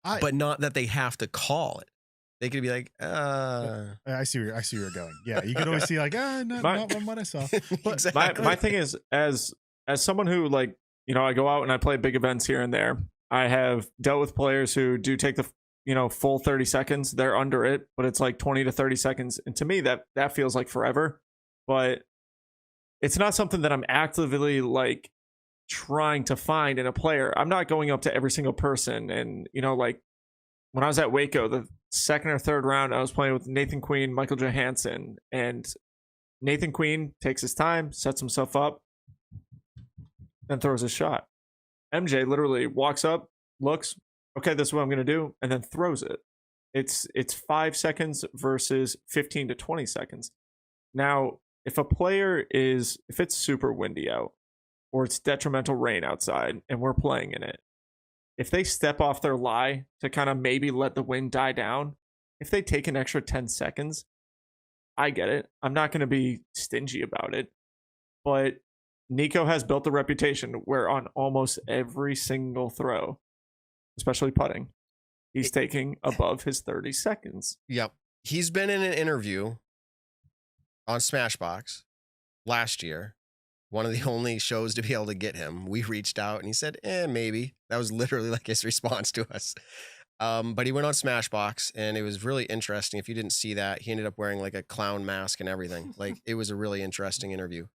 But not that they have to call it. They could be like, I see where you're going. Yeah, you could always see like, not what I saw. But exactly. My thing is, as someone who, like, you know, I go out and I play big events here and there. I have dealt with players who do take the, you know, full 30 seconds. They're under it, but it's like 20 to 30 seconds. And to me, that feels like forever. But it's not something that I'm actively like trying to find in a player. I'm not going up to every single person. And, you know, like when I was at Waco, the second or third round, I was playing with Nathan Queen, Michael Johansson, and Nathan Queen takes his time, sets himself up, and throws a shot. MJ literally walks up, looks, okay, this is what I'm going to do, and then throws it. It's 5 seconds versus 15 to 20 seconds. Now, if it's super windy out, or it's detrimental rain outside, and we're playing in it, if they step off their lie to kind of maybe let the wind die down, if they take an extra 10 seconds, I get it. I'm not going to be stingy about it. But Nico has built a reputation where on almost every single throw, especially putting, he's taking above his 30 seconds. Yep. He's been in an interview on Smashbox last year. One of the only shows to be able to get him. We reached out and he said, maybe. That was literally like his response to us. But he went on Smashbox and it was really interesting. If you didn't see that, he ended up wearing like a clown mask and everything. Like it was a really interesting interview.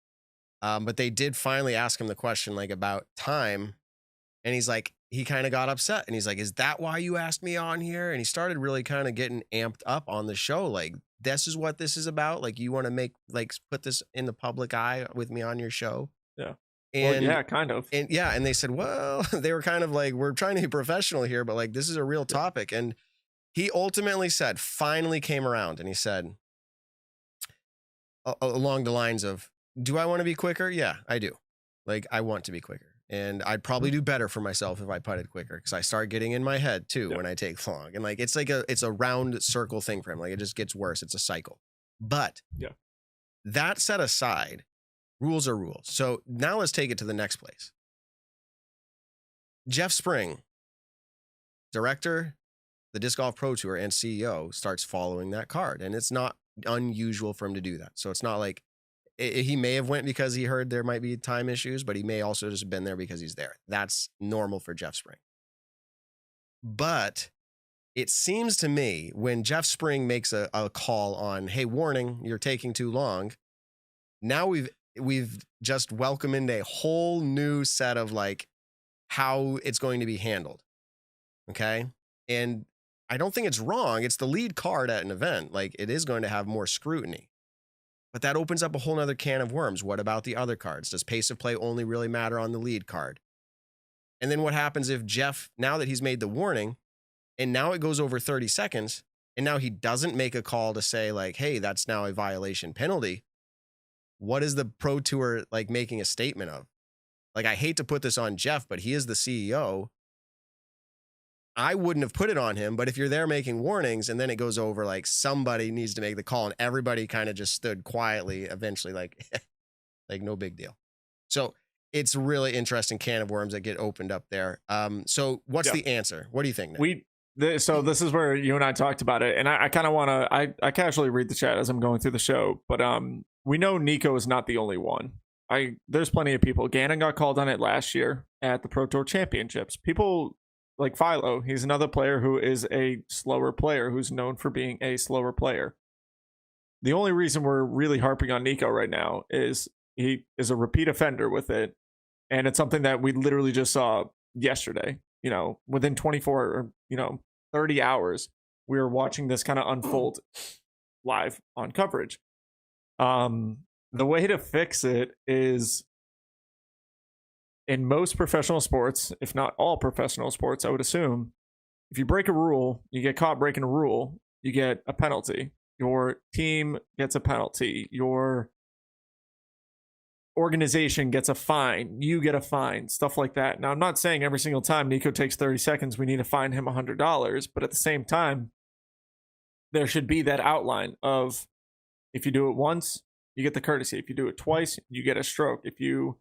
But they did finally ask him the question like about time. And he's like, he kind of got upset and he's like, is that why you asked me on here? And he started really kind of getting amped up on the show. Like, this is what this is about. Like, you want to put this in the public eye with me on your show. Yeah. And well, yeah, kind of. And yeah. And they said, well, they were kind of like, we're trying to be professional here, but like, this is a real topic. And he ultimately finally came around and he said, along the lines of, do I want to be quicker? Yeah, I do. Like, I want to be quicker. And I'd probably do better for myself if I putted quicker because I start getting in my head too when I take long. And like it's a round circle thing for him. Like it just gets worse. It's a cycle. But that set aside, rules are rules. So now let's take it to the next place. Jeff Spring, director, the Disc Golf Pro Tour and CEO, starts following that card. And it's not unusual for him to do that. So it's not like he may have went because he heard there might be time issues, but he may also just have been there because he's there. That's normal for Jeff Spring. But it seems to me when Jeff Spring makes a call on, hey, warning, you're taking too long. Now we've just welcomed a whole new set of like how it's going to be handled. Okay. And I don't think it's wrong. It's the lead card at an event. Like it is going to have more scrutiny. But that opens up a whole nother can of worms. What about the other cards? Does pace of play only really matter on the lead card? And then what happens if Jeff, now that he's made the warning, and now it goes over 30 seconds, and now he doesn't make a call to say like, hey, that's now a violation penalty. What is the Pro Tour like making a statement of? Like, I hate to put this on Jeff, but he is the CEO. I wouldn't have put it on him, but if you're there making warnings and then it goes over, like somebody needs to make the call and everybody kind of just stood quietly, eventually like, like no big deal. So it's really interesting can of worms that get opened up there. So what's the answer? What do you think, Nick? So this is where you and I talked about it. And I kind of want to, I casually read the chat as I'm going through the show, but we know Nico is not the only one. There's plenty of people. Gannon got called on it last year at the Pro Tour Championships. People like Philo, he's another player who is a slower player, who's known for being a slower player. The only reason we're really harping on Nico right now is he is a repeat offender with it. And it's something that we literally just saw yesterday, you know, within 24 or, 30 hours, we were watching this kind of unfold live on coverage. The way to fix it is, in most professional sports, if not all professional sports, I would assume, if you break a rule, you get caught breaking a rule, you get a penalty. Your team gets a penalty. Your organization gets a fine. You get a fine, stuff like that. Now, I'm not saying every single time Nico takes 30 seconds, we need to fine him $100, but at the same time, there should be that outline of If you do it once, you get the courtesy. If you do it twice, you get a stroke. If you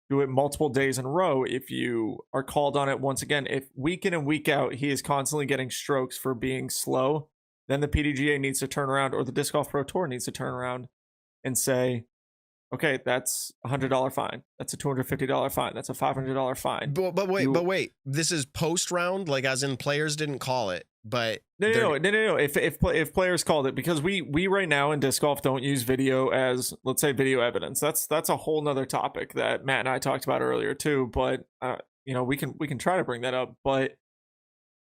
do it multiple days in a row, if you are called on it once again, if week in and week out he is constantly getting strokes for being slow, then the PDGA needs to turn around, or the Disc Golf Pro Tour needs to turn around and say, okay, that's a $100 fine. That's a $250 fine. That's a $500 fine. But wait. This is post round, like as in players didn't call it, but no. If players called it, because we right now in disc golf don't use video as, let's say, video evidence. That's a whole nother topic that Matt and I talked about earlier too. But we can try to bring that up. But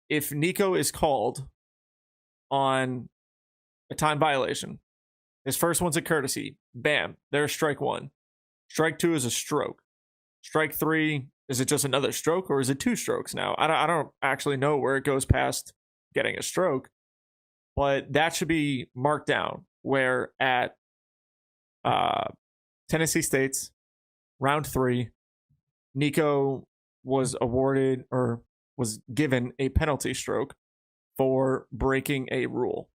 if Nico is called on a time violation, his first one's a courtesy. Bam, there's strike 1. Strike 2 is a stroke. Strike 3, is it just another stroke, or is it 2 strokes now? I don't actually know where it goes past getting a stroke, but that should be marked down. Where at Tennessee State's round 3, Nico was awarded or was given a penalty stroke for breaking a rule.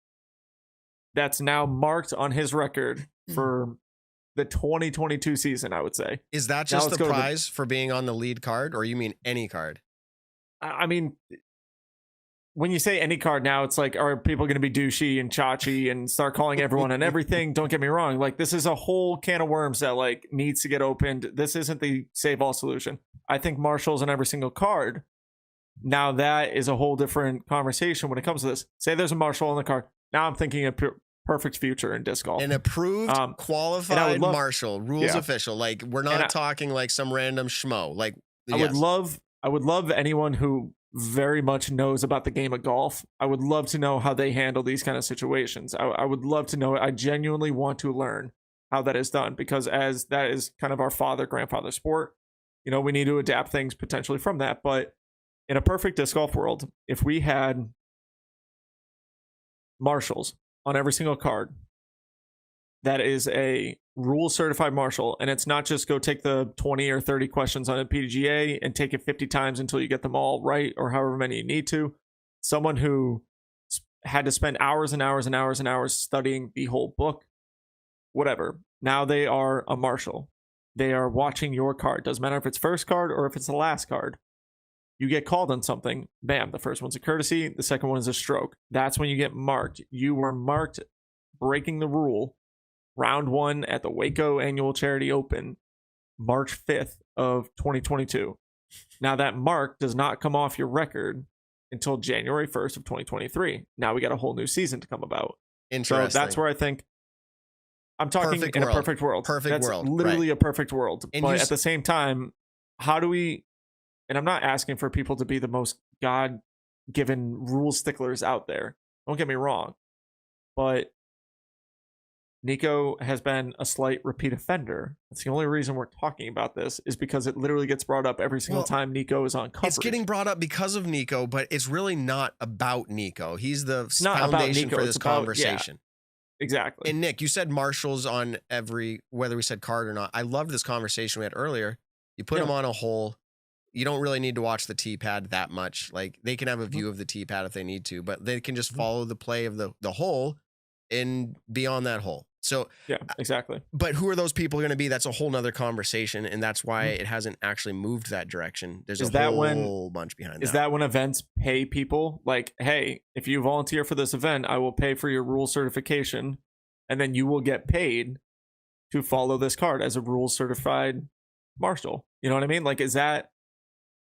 That's now marked on his record for the 2022 season, I would say. Is that just the prize for being on the lead card, or you mean any card? I mean, when you say any card now, it's like, are people going to be douchey and chachi and start calling everyone and everything? Don't get me wrong. Like, this is a whole can of worms that like needs to get opened. This isn't the save all solution. I think marshals on every single card. Now that is a whole different conversation when it comes to this. Say there's a marshal on the card. Now I'm thinking of perfect future in disc golf. An approved, qualified marshal, rules official. Like, we're not talking like some random schmo. Like, I would love anyone who very much knows about the game of golf. I would love to know how they handle these kind of situations. I would love to know. I genuinely want to learn how that is done, because as that is kind of our grandfather sport, we need to adapt things potentially from that. But in a perfect disc golf world, if we had marshals on every single card that is a rule certified marshal, and it's not just go take the 20 or 30 questions on a PDGA and take it 50 times until you get them all right, or however many you need to. Someone who had to spend hours and hours and hours and hours studying the whole book, whatever. Now they are a marshal. They are watching your card. Doesn't matter if it's first card or if it's the last card. You get called on something, bam, the first one's a courtesy, the second one is a stroke. That's when you get marked. You were marked breaking the rule. Round 1 at the Waco Annual Charity Open, March 5th of 2022. Now that mark does not come off your record until January 1st of 2023. Now we got a whole new season to come about. Interesting. So that's where I think I'm talking perfect in world. a perfect world. Perfect that's world. Literally right. a perfect world. And but at the same time, how do we, and I'm not asking for people to be the most God-given rule sticklers out there. Don't get me wrong. But Nico has been a slight repeat offender. That's the only reason we're talking about this, is because it literally gets brought up every single time Nico is on coverage. It's getting brought up because of Nico, but it's really not about Nico. He's the foundation for this conversation. Yeah, exactly. And Nick, you said marshals on whether we said card or not. I loved this conversation we had earlier. You put them on a hole. You don't really need to watch the tee pad that much. Like, they can have a view of the tee pad if they need to, but they can just follow the play of the hole and be on that hole. So yeah, exactly. But who are those people going to be? That's a whole nother conversation, and that's why it hasn't actually moved that direction. There's a whole bunch behind that. Is that when events pay people? Like, hey, if you volunteer for this event, I will pay for your rule certification, and then you will get paid to follow this card as a rule certified marshal. You know what I mean? Like, is that,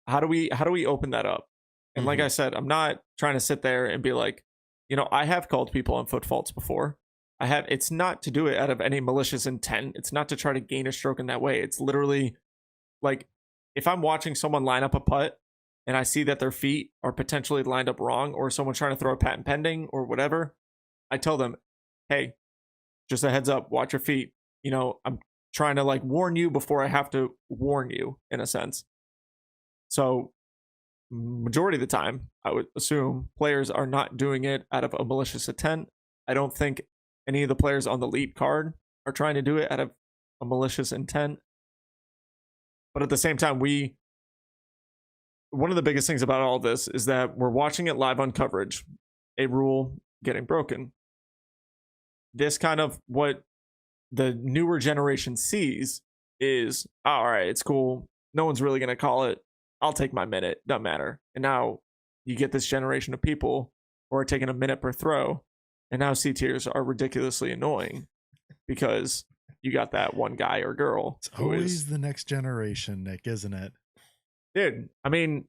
how do we open that up? And like I said, I'm not trying to sit there and be like, I have called people on foot faults before. It's not to do it out of any malicious intent. It's not to try to gain a stroke in that way. It's literally like, if I'm watching someone line up a putt and I see that their feet are potentially lined up wrong, or someone's trying to throw a patent pending or whatever, I tell them, hey, just a heads up, watch your feet. I'm trying to like warn you before I have to warn you, in a sense. So majority of the time, I would assume players are not doing it out of a malicious intent. I don't think any of the players on the lead card are trying to do it out of a malicious intent. But at the same time, one of the biggest things about all this is that we're watching it live on coverage, a rule getting broken. this kind of what the newer generation sees is, all right, it's cool. No one's really going to call it. I'll take my minute. Doesn't matter. And now you get this generation of people who are taking a minute per throw. And now C tiers are ridiculously annoying because you got that one guy or girl. It's always the next generation, Nick, isn't it? Dude, I mean,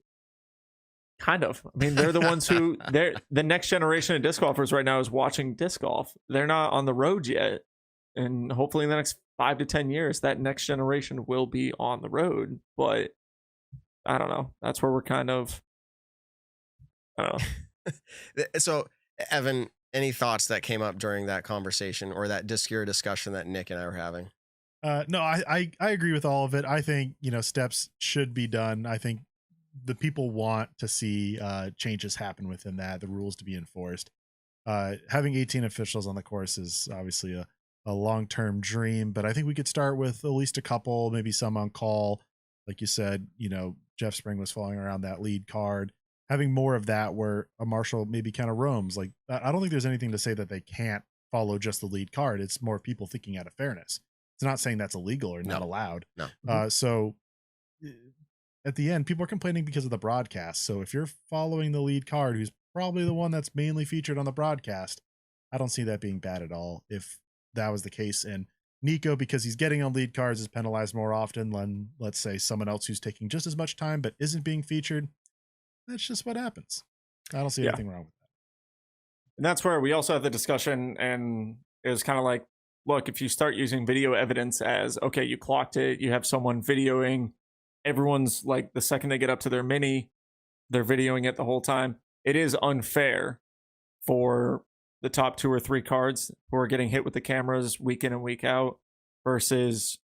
kind of. I mean, they're the ones who they're the next generation of disc golfers right now is watching disc golf. They're not on the road yet. And hopefully in the next 5 to 10 years, that next generation will be on the road. But I don't know. That's where we're kind of, I don't know. So, Evan, any thoughts that came up during that conversation or that discussion that Nick and I were having? No, I agree with all of it. I think, steps should be done. I think the people want to see changes happen within that, the rules to be enforced. Having 18 officials on the course is obviously a long-term dream, but I think we could start with at least a couple, maybe some on call. Like you said, Jeff Spring was following around that lead card. Having more of that where a marshal maybe kind of roams. Like, I don't think there's anything to say that they can't follow just the lead card. It's more people thinking out of fairness. It's not saying that's illegal or not allowed. No. So at the end, people are complaining because of the broadcast. So if you're following the lead card, who's probably the one that's mainly featured on the broadcast, I don't see that being bad at all if that was the case. And Nico, because he's getting on lead cards, is penalized more often than, let's say, someone else who's taking just as much time but isn't being featured. That's just what happens. I don't see anything wrong with that. And that's where we also had the discussion, and it was kind of like, look, if you start using video evidence as, okay, you clocked it, you have someone videoing, everyone's like, the second they get up to their mini, they're videoing it the whole time. It is unfair for the top 2 or 3 cards who are getting hit with the cameras week in and week out versus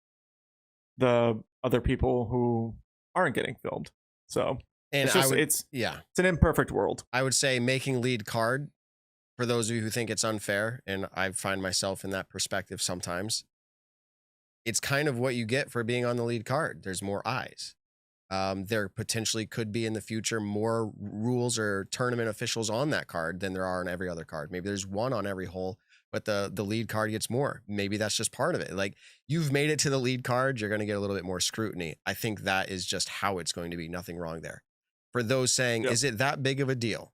the other people who aren't getting filmed. So and it's an imperfect world. I would say making lead card, for those of you who think it's unfair, and I find myself in that perspective sometimes, it's kind of what you get for being on the lead card. There's more eyes. There potentially could be in the future more rules or tournament officials on that card than there are on every other card. Maybe there's one on every hole, but the lead card gets more. Maybe that's just part of it. Like, you've made it to the lead card, you're going to get a little bit more scrutiny. I think that is just how it's going to be. Nothing wrong there. For those saying, is it that big of a deal?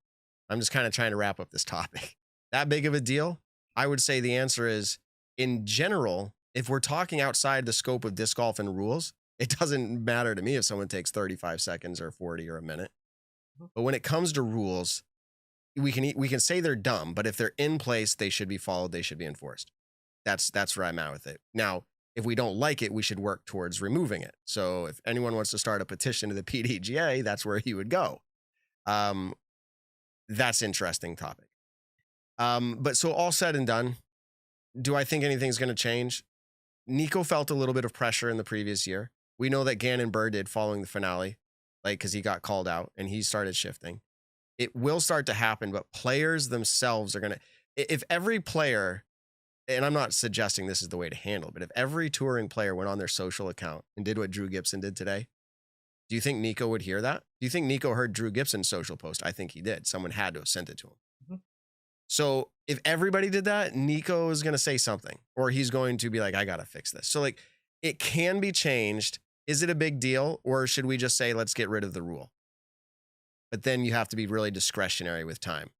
I'm just kind of trying to wrap up this topic. That big of a deal? I would say the answer is, in general, if we're talking outside the scope of disc golf and rules, it doesn't matter to me if someone takes 35 seconds or 40 or a minute. But when it comes to rules, we can say they're dumb, but if they're in place, they should be followed. They should be enforced. That's where I'm at with it. Now, if we don't like it, we should work towards removing it. So if anyone wants to start a petition to the PDGA, that's where he would go. That's interesting topic. But so all said and done, do I think anything's going to change? Nico felt a little bit of pressure in the previous year. We know that Gannon Burr did following the finale, because he got called out and he started shifting. It will start to happen, but players themselves are going to, if every player, and I'm not suggesting this is the way to handle, but if every touring player went on their social account and did what Drew Gibson did today, do you think Nico would hear that? Do you think Nico heard Drew Gibson's social post? I think he did. Someone had to have sent it to him. Mm-hmm. So if everybody did that, Nico is going to say something, or he's going to be like, I got to fix this. So like, it can be changed. Is it a big deal, or should we just say, let's get rid of the rule? But then you have to be really discretionary with time.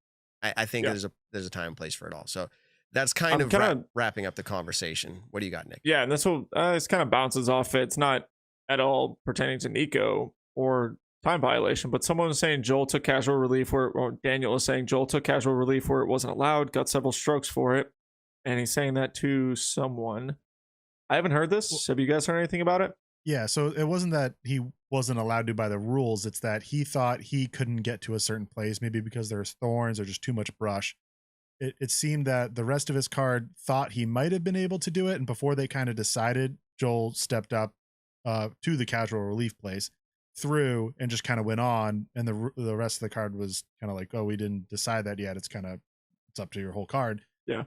I think there's a time and place for it all. So that's kind of wrapping up the conversation. What do you got, Nick? Yeah, and this will this kind of bounces off it. It's not at all pertaining to Nico or time violation, but someone was saying Joel took casual relief where, or Daniel was saying Joel took casual relief where it wasn't allowed, got several strokes for it, and he's saying that to someone. I haven't heard this. Have you guys heard anything about it? Yeah, so it wasn't that he wasn't allowed to by the rules. It's that he thought he couldn't get to a certain place, maybe because there's thorns or just too much brush. It seemed that the rest of his card thought he might have been able to do it, and before they kind of decided, Joel stepped up to the casual relief place, through, and just kind of went on, and the rest of the card was kind of like, oh, we didn't decide that yet. It's up to your whole card. Yeah.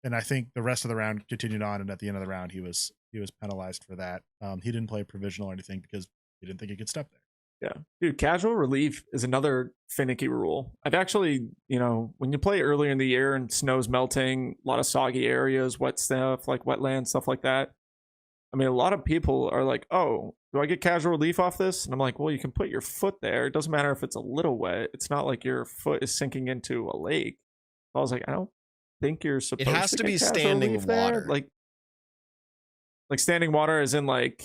And I think the rest of the round continued on, and at the end of the round, he was penalized for that. He didn't play provisional or anything because he didn't think he could step there. Yeah, dude, casual relief is another finicky rule. I've actually, when you play earlier in the year and snow's melting, a lot of soggy areas, wet stuff, like wetland, stuff like that. I mean, a lot of people are like, oh, do I get casual relief off this? And I'm like, well, you can put your foot there. It doesn't matter if it's a little wet. It's not like your foot is sinking into a lake. I was like, I don't think you're supposed to. It has to be casual standing relief there. water. Like standing water is in like.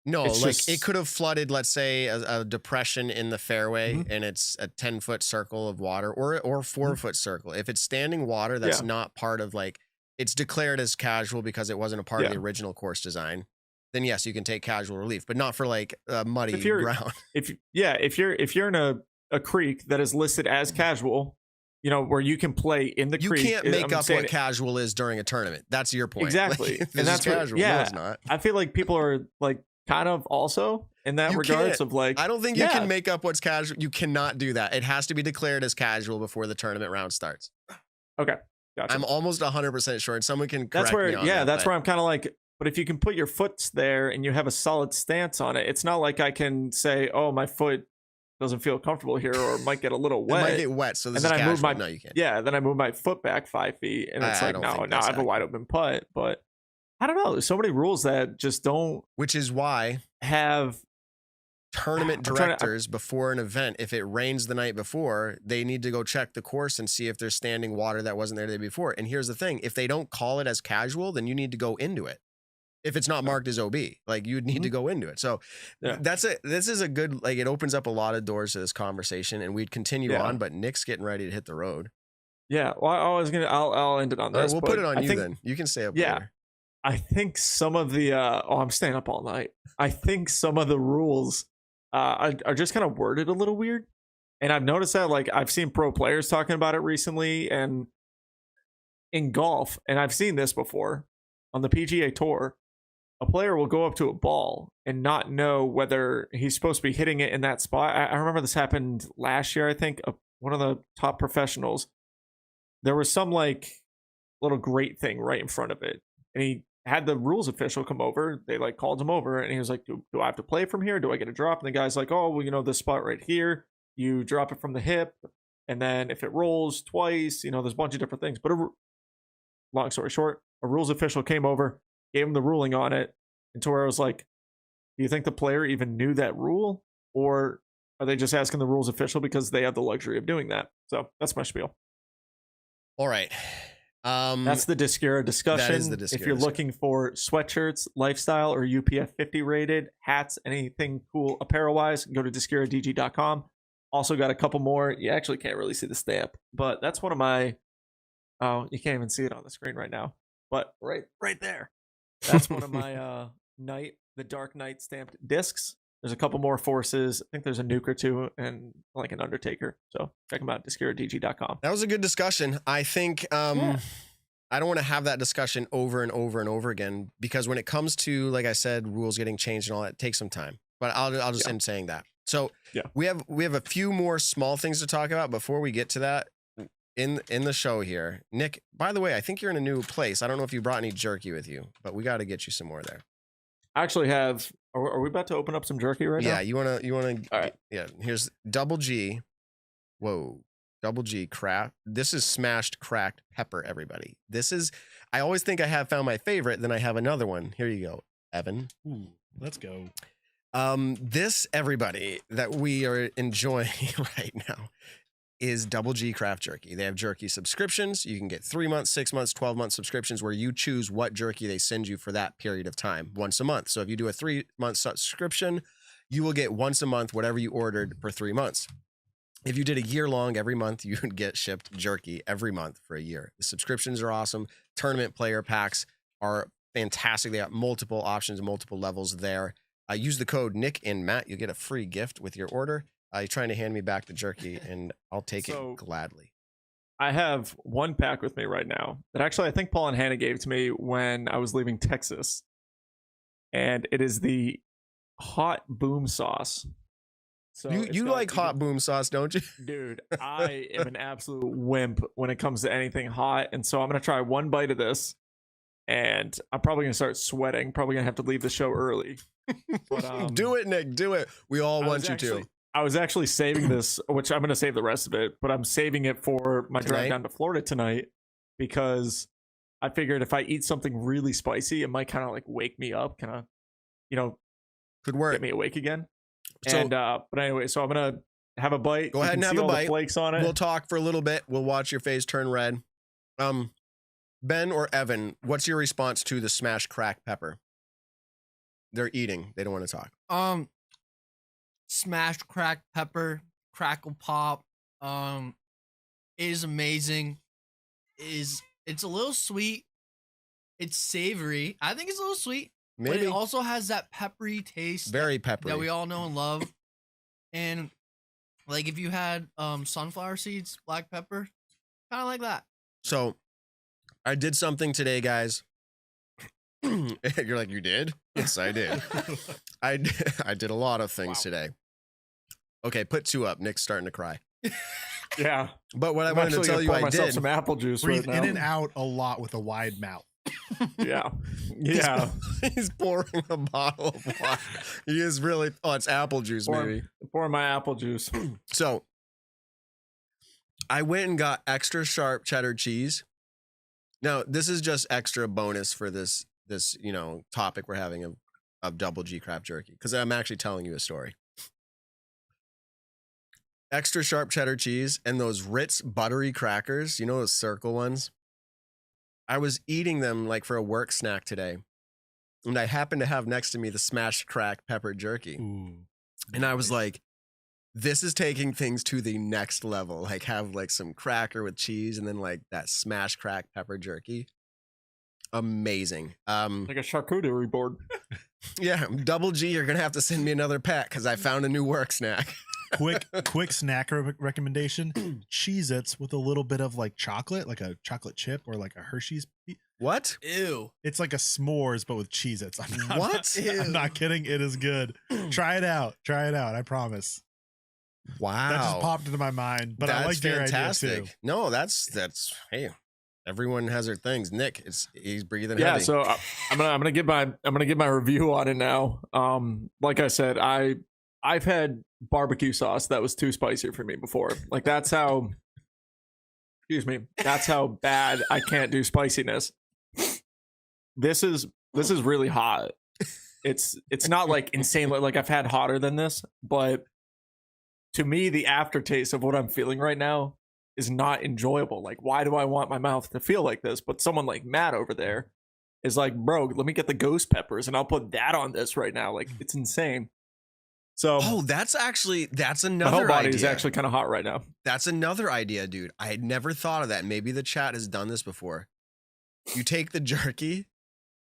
No, It's like just- it could have flooded, let's say, a depression in the fairway, Mhm. and it's a 10-foot circle of water, or 4-foot circle. If it's standing water, that's Yeah. not part of like, it's declared as casual because it wasn't a part of the original course design. Then yes, you can take casual relief, but not for like muddy If you're- ground. If you're in a creek that is listed as casual, where you can play in the You creek. can't make I'm up saying what casual is during a tournament. That's your point. Exactly. Like, And this that's is what- casual. yeah. No, it's not. I feel like people are like kind of also in that You regards can't. of like I don't think you yeah, can make up what's casual. You cannot do that. It has to be declared as casual before the tournament round starts. Okay, gotcha. I'm almost 100% sure, and someone can correct That's where me on that's but where I'm kind of like, but if you can put your foot there and you have a solid stance on it, it's not like I can say, oh, my foot doesn't feel comfortable here or might get a little it might wet. get wet, so this And then is I move casual. my- No, you can't. Yeah, then I move my foot back 5 feet, and it's I like don't no, think now I that's have a wide open putt. But I don't know. There's so many rules that just don't Which is why have. tournament I'm trying to- directors before an event, if it rains the night before, they need to go check the course and see if there's standing water that wasn't there the day before. And here's the thing, if they don't call it as casual, then you need to go into it. If it's not marked as OB, like you'd need to go into it. So Yeah. this is a good, like, it opens up a lot of doors to this conversation, and we'd continue Yeah. on, but Nick's getting ready to hit the road. Yeah, well, I'll end it on All right, this. we'll but put it on I you think, then. You can stay up Yeah. later. I think some of the I'm staying up all night. I think some of the rules are just kind of worded a little weird, and I've noticed that like I've seen pro players talking about it recently, and in golf, and I've seen this before on the PGA Tour. A player will go up to a ball and not know whether he's supposed to be hitting it in that spot. I remember this happened last year. I think one of the top professionals. There was some like little grate thing right in front of it, and he had the rules official come over. They like called him over, and he was like, do I have to play from here? Do I get a drop? And the guy's like, oh, well, this spot right here, you drop it from the hip, and then if it rolls twice, there's a bunch of different things. But long story short, a rules official came over, gave him the ruling on it, and to where I was like, do you think the player even knew that rule, or are they just asking the rules official because they have the luxury of doing that? So that's my spiel. All right. That's the Discura discussion. That is the If Discura you're discussion. looking for sweatshirts, lifestyle, or UPF 50 rated, hats, anything cool apparel wise, go to discuradg.com. Also got a couple more. You actually can't really see the stamp, but that's one of my. Oh, you can't even see it on the screen right now, but right there. That's one of my the Dark Knight stamped discs. There's a couple more forces. I think there's a nuke or two and like an Undertaker. So check them out, discuradg.com. That was a good discussion. I think I don't want to have that discussion over and over and over again, because when it comes to, like I said, rules getting changed and all that, it takes some time. But I'll just end saying that. So we have a few more small things to talk about before we get to that in the show here. Nick, by the way, I think you're in a new place. I don't know if you brought any jerky with you, but we got to get you some more there. I actually have. Are we about to open up some jerky right now? Yeah, you wanna. All right. Yeah, here's Double G. Whoa, Double G craft. This is smashed cracked pepper. Everybody, this is. I always think I have found my favorite. Then I have another one. Here you go, Evan. Ooh, let's go. This, everybody, that we are enjoying right now is Double G Craft Jerky. They have jerky subscriptions. You can get 3 months, 6 months, 12-month subscriptions where you choose what jerky they send you for that period of time, once a month. So if you do a 3-month subscription, you will get once a month whatever you ordered for 3 months. If you did a year long, every month you would get shipped jerky every month for a year. The subscriptions are awesome. Tournament player packs are fantastic. They got multiple options, multiple levels there. Use the code Nick and Matt. You'll get a free gift with your order. You're trying to hand me back the jerky, and I'll take it gladly. I have one pack with me right now that actually I think Paul and Hannah gave to me when I was leaving Texas. And it is the hot boom sauce. So you like hot boom sauce, don't you? Dude, I am an absolute wimp when it comes to anything hot. And so I'm going to try one bite of this. and I'm probably gonna start sweating. Probably gonna have to leave the show early. But, do it, Nick. Do it. We all want you to. I was actually saving this, which I'm gonna save the rest of it, but I'm saving it for my drive down to Florida tonight because I figured if I eat something really spicy, it might kind of like wake me up, kind of, could work, get me awake again. So, and but anyway, so I'm gonna have a bite. Go ahead and have a bite. Flakes on it. We'll talk for a little bit. We'll watch your face turn red. Ben or Evan, what's your response to the smashed cracked pepper? They're eating. They don't want to talk. Smashed cracked pepper, crackle pop. Is amazing. It's a little sweet. It's savory. I think it's a little sweet. Maybe. But it also has that peppery taste. Very peppery. That we all know and love. And like if you had sunflower seeds, black pepper, kind of like that. So I did something today, guys. You're like, you did? Yes, I did. I did a lot of things today. Okay, put 2 up. Nick's starting to cry. Yeah. But what I wanted to tell you, I did. Some apple juice. Breathe right in now. and out a lot with a wide mouth. Yeah. Yeah. He's pouring a bottle of water. He is really. Oh, it's apple juice, maybe. Pouring my apple juice. So I went and got extra sharp cheddar cheese. Now, this is just extra bonus for this topic we're having of double G crab jerky, because I'm actually telling you a story. Extra sharp cheddar cheese and those Ritz buttery crackers, those circle ones. I was eating them like for a work snack today, and I happened to have next to me the smashed cracked pepper jerky. Ooh, and I was like, this is taking things to the next level. Like have like some cracker with cheese and then like that smashed cracked pepper jerky. Amazing. Like a charcuterie board. Yeah, double G, you're gonna have to send me another pack because I found a new work snack. quick snack recommendation: Cheez-Its with a little bit of like chocolate, like a chocolate chip or like a Hershey's. What? Ew. It's like a s'mores but with Cheez-Its. What? I'm not kidding. It is good. Try it out. I promise. Wow. That just popped into my mind. But that's I like your idea fantastic. too. No, that's hey. Everyone has their things. Nick, he's breathing heavy. Yeah, so I'm gonna give my review on it now. Like I said, I've had barbecue sauce that was too spicy for me before. Like that's how bad I can't do spiciness. This is really hot. It's not like insane, like I've had hotter than this, but to me the aftertaste of what I'm feeling right now is not enjoyable. Like, why do I want my mouth to feel like this? But someone like Matt over there is like, bro, let me get the ghost peppers and I'll put that on this right now. Like, it's insane. So, that's another my whole body idea. is actually kind of hot right now. That's another idea, dude. I had never thought of that. Maybe the chat has done this before. You take the jerky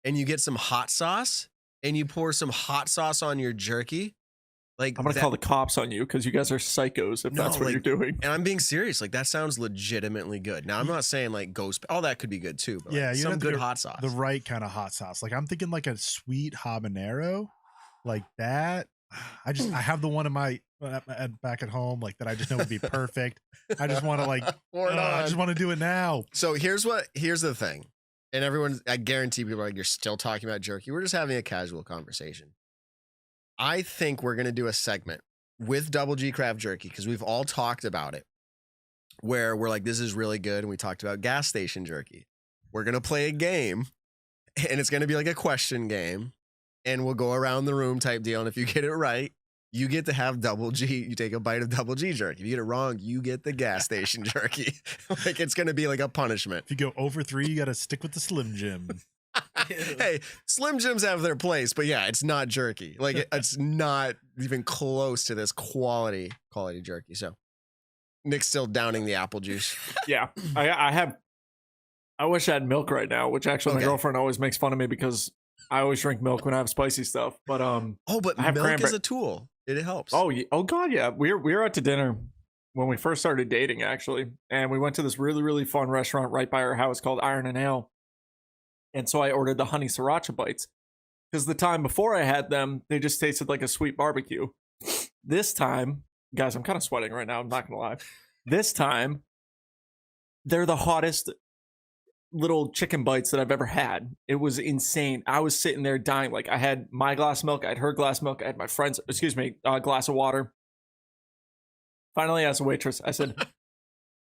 and you get some hot sauce and you pour some hot sauce on your jerky. Like, I'm gonna call the cops on you because you guys are psychos if that's what you're doing. And I'm being serious. Like, that sounds legitimately good. Now, I'm not saying like ghost. All that could be good too. But Yeah, like, you some have to good get hot sauce. The right kind of hot sauce. Like I'm thinking like a sweet habanero, like that. I have the one in my back at home, like that. I just know would be perfect. I just want to like. I just want to do it now. So here's the thing, and everyone, I guarantee people are like, you're still talking about jerky. We're just having a casual conversation. I think we're gonna do a segment with Double G Craft Jerky because we've all talked about it, where we're like, this is really good, and we talked about gas station jerky. We're gonna play a game, and it's gonna be like a question game, and we'll go around the room type deal. And if you get it right, you get to have Double G. You take a bite of Double G jerky. If you get it wrong, you get the gas station jerky. Like it's gonna be like a punishment. If you go over 3, you got to stick with the Slim Jim. Hey, Slim Jims have their place, but yeah, it's not jerky. Like it's not even close to this quality jerky. So Nick's still downing the apple juice. Yeah, I wish I had milk right now, which actually my girlfriend always makes fun of me because I always drink milk when I have spicy stuff. But but milk is a tool. It helps. Oh God, yeah. We were out to dinner when we first started dating, actually, and we went to this really, really fun restaurant right by our house called Iron and Ale. And so I ordered the honey sriracha bites because the time before I had them, they just tasted like a sweet barbecue. This time, guys, I'm kind of sweating right now. I'm not going to lie. This time, they're the hottest little chicken bites that I've ever had. It was insane. I was sitting there dying. Like, I had my glass of milk, I had her glass of milk, I had my friend's, glass of water. Finally, as a waitress, I said,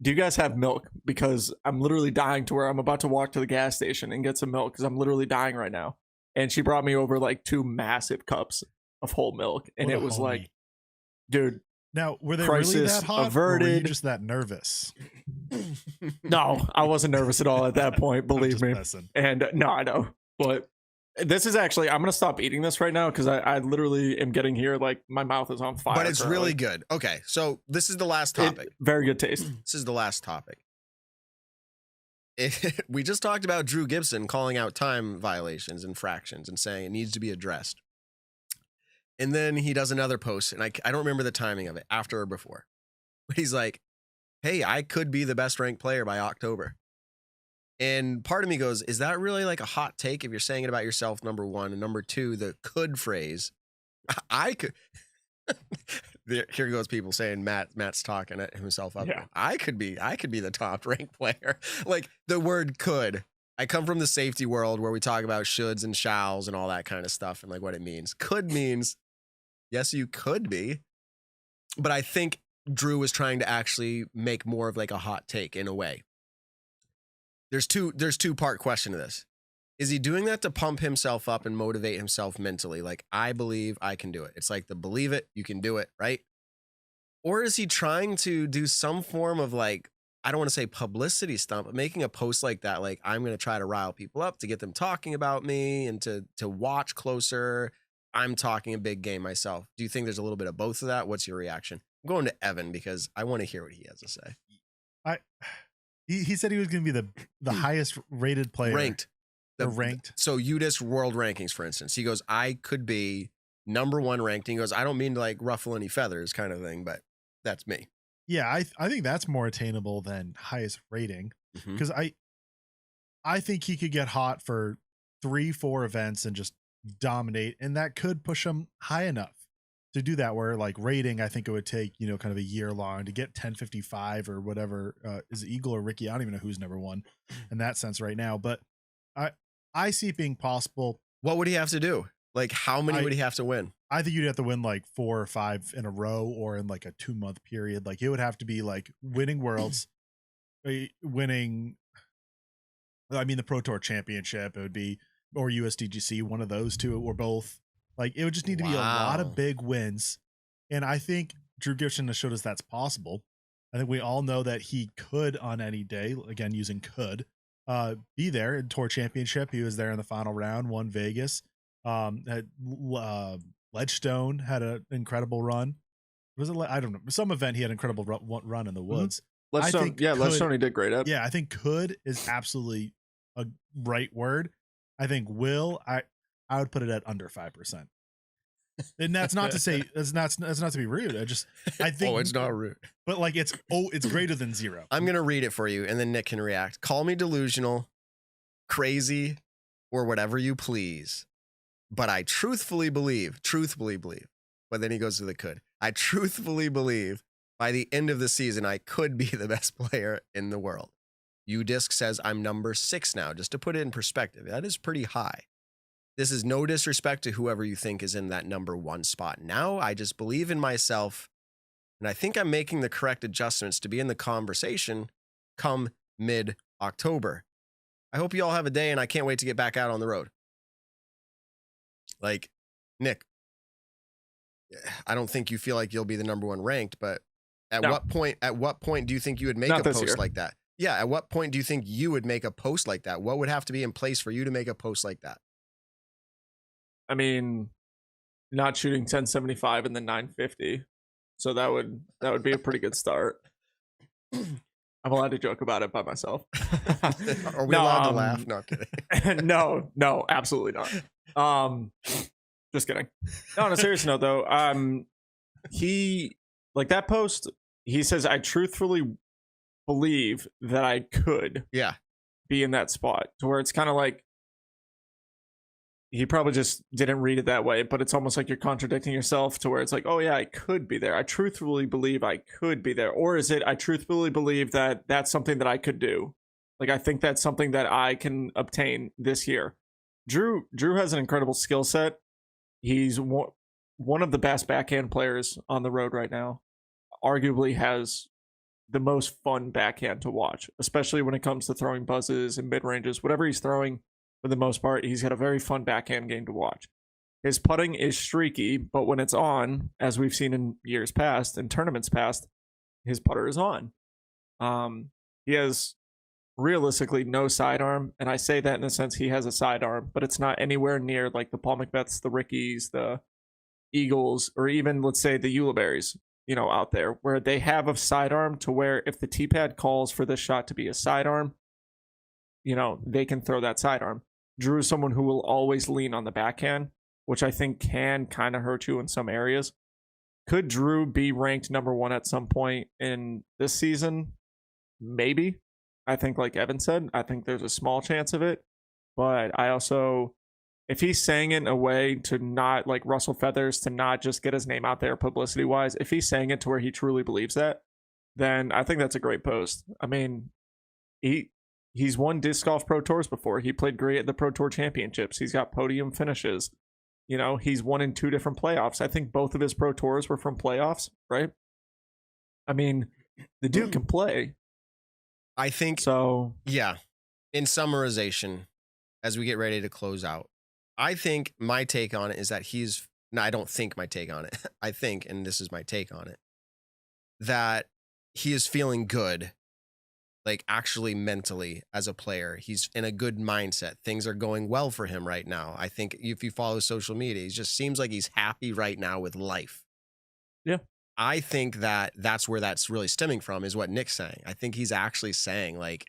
do you guys have milk? Because I'm literally dying to where I'm about to walk to the gas station and get some milk because I'm literally dying right now. And she brought me over like 2 massive cups of whole milk. And What it a was homie. like, dude, Now, were they crisis really that hot, or were you averted. just that nervous? no, I wasn't nervous at all at that point, I'm believe just me. messing. And no, I know. But this is actually, I'm going to stop eating this right now because I literally am getting here like my mouth is on fire. But it's currently. really good. Okay, so this is the last topic. Very good taste. This is the last topic. We just talked about Drew Gibson calling out time violations, infractions, and saying it needs to be addressed. And then he does another post, and I don't remember the timing of it, after or before. But he's like, hey, I could be the best ranked player by October. And part of me goes, is that really like a hot take if you're saying it about yourself, number one? And number two, the could phrase, I could. Here goes people saying Matt's talking at himself up. Yeah. I could be the top ranked player. Like the word could. I come from the safety world where we talk about shoulds and shalls and all that kind of stuff and like what it means. Could means, yes, you could be. But I think Drew was trying to actually make more of like a hot take in a way. There's two-part question to this. Is he doing that to pump himself up and motivate himself mentally? Like, I believe I can do it. It's like the believe it, you can do it, right? Or is he trying to do some form of like, I don't want to say publicity stunt, but making a post like that, like I'm going to try to rile people up to get them talking about me and to watch closer. I'm talking a big game myself. Do you think there's a little bit of both of that? What's your reaction? I'm going to Evan because I want to hear what he has to say. He said he was going to be the highest rated player. Ranked. Ranked. So UDIS world rankings, for instance, he goes, I could be number one ranked. And he goes, I don't mean to like ruffle any feathers kind of thing, but that's me. Yeah, I think that's more attainable than highest rating because I think he could get hot for 3-4 events and just dominate, and that could push him high enough to do that. Where like rating, I think it would take kind of a year long to get 1055 or whatever. Is it Eagle or Ricky? I don't even know who's number one in that sense right now, but I see it being possible. What would he have to do? Like, how many would he have to win? I think you'd have to win like 4 or 5 in a row or in like a 2-month period. Like it would have to be like winning worlds, winning. I mean, the Pro Tour Championship, it would be, or USDGC, one of those two or both. Like it would just need to be a lot of big wins. And I think Drew Gibson has showed us that's possible. I think we all know that he could on any day, again, using could, be there in Tour Championship. He was there in the final round, won Vegas. Ledgestone had an incredible run. Was it? I don't know. Some event he had an incredible run in the woods. Ledgestone he did great at. Yeah, I think could is absolutely a right word. I think will, I would put it at under 5%. And that's not to say that's not to be rude. I think it's not rude. But like it's greater than 0. I'm gonna read it for you, and then Nick can react. Call me delusional, crazy, or whatever you please. But I truthfully believe. But then he goes to the could. I truthfully believe by the end of the season, I could be the best player in the world. UDisc says I'm number 6 now, just to put it in perspective. That is pretty high. This is no disrespect to whoever you think is in that number 1 spot. Now I just believe in myself, and I think I'm making the correct adjustments to be in the conversation come mid-October. I hope you all have a day, and I can't wait to get back out on the road. Like, Nick, I don't think you feel like you'll be the number 1 ranked, but what point do you think you would make a post like that? Yeah, at what point do you think you would make a post like that? What would have to be in place for you to make a post like that? I mean, not shooting 1075 and then 950. So that would be a pretty good start. I'm allowed to joke about it by myself. Are we allowed to laugh? No, I'm kidding. No, absolutely not. Just kidding. No, on a serious note though, he, like that post, he says, I truthfully believe that I could be in that spot, to where it's kind of like, he probably just didn't read it that way, but it's almost like you're contradicting yourself, to where it's like, oh yeah, I could be there. I truthfully believe I could be there. Or is it, I truthfully believe that that's something that I could do? Like, I think that's something that I can obtain this year. Drew has an incredible skill set. He's one of the best backhand players on the road right now. Arguably has the most fun backhand to watch, especially when it comes to throwing buzzes and mid-ranges. Whatever he's throwing, for the most part, he's got a very fun backhand game to watch. His putting is streaky, but when it's on, as we've seen in years past, in tournaments past, his putter is on. He has realistically no sidearm, and I say that in the sense he has a sidearm, but it's not anywhere near like the Paul McBeths, the Rickies, the Eagles, or even, let's say, the Uliberries, out there, where they have a sidearm to where if the T-pad calls for this shot to be a sidearm, they can throw that sidearm. Drew is someone who will always lean on the backhand, which I think can kind of hurt you in some areas. Could Drew be ranked number 1 at some point in this season? Maybe. I think, like Evan said, I think there's a small chance of it. But I also, if he's saying it in a way to not like Russell Feathers, to not just get his name out there publicity wise, if he's saying it to where he truly believes that, then I think that's a great post. I mean, he's won Disc Golf Pro Tours before. He played great at the Pro Tour Championships. He's got podium finishes. He's won in 2 different playoffs. I think both of his Pro Tours were from playoffs, right? I mean, the dude can play. I think so. Yeah. In summarization, as we get ready to close out, I think my take on it is that I don't think my take on it. I think, and this is my take on it, that he is feeling good, like actually mentally as a player. He's in a good mindset. Things are going well for him right now. I think if you follow social media, he just seems like he's happy right now with life. Yeah. I think that's where that's really stemming from, is what Nick's saying. I think he's actually saying, like,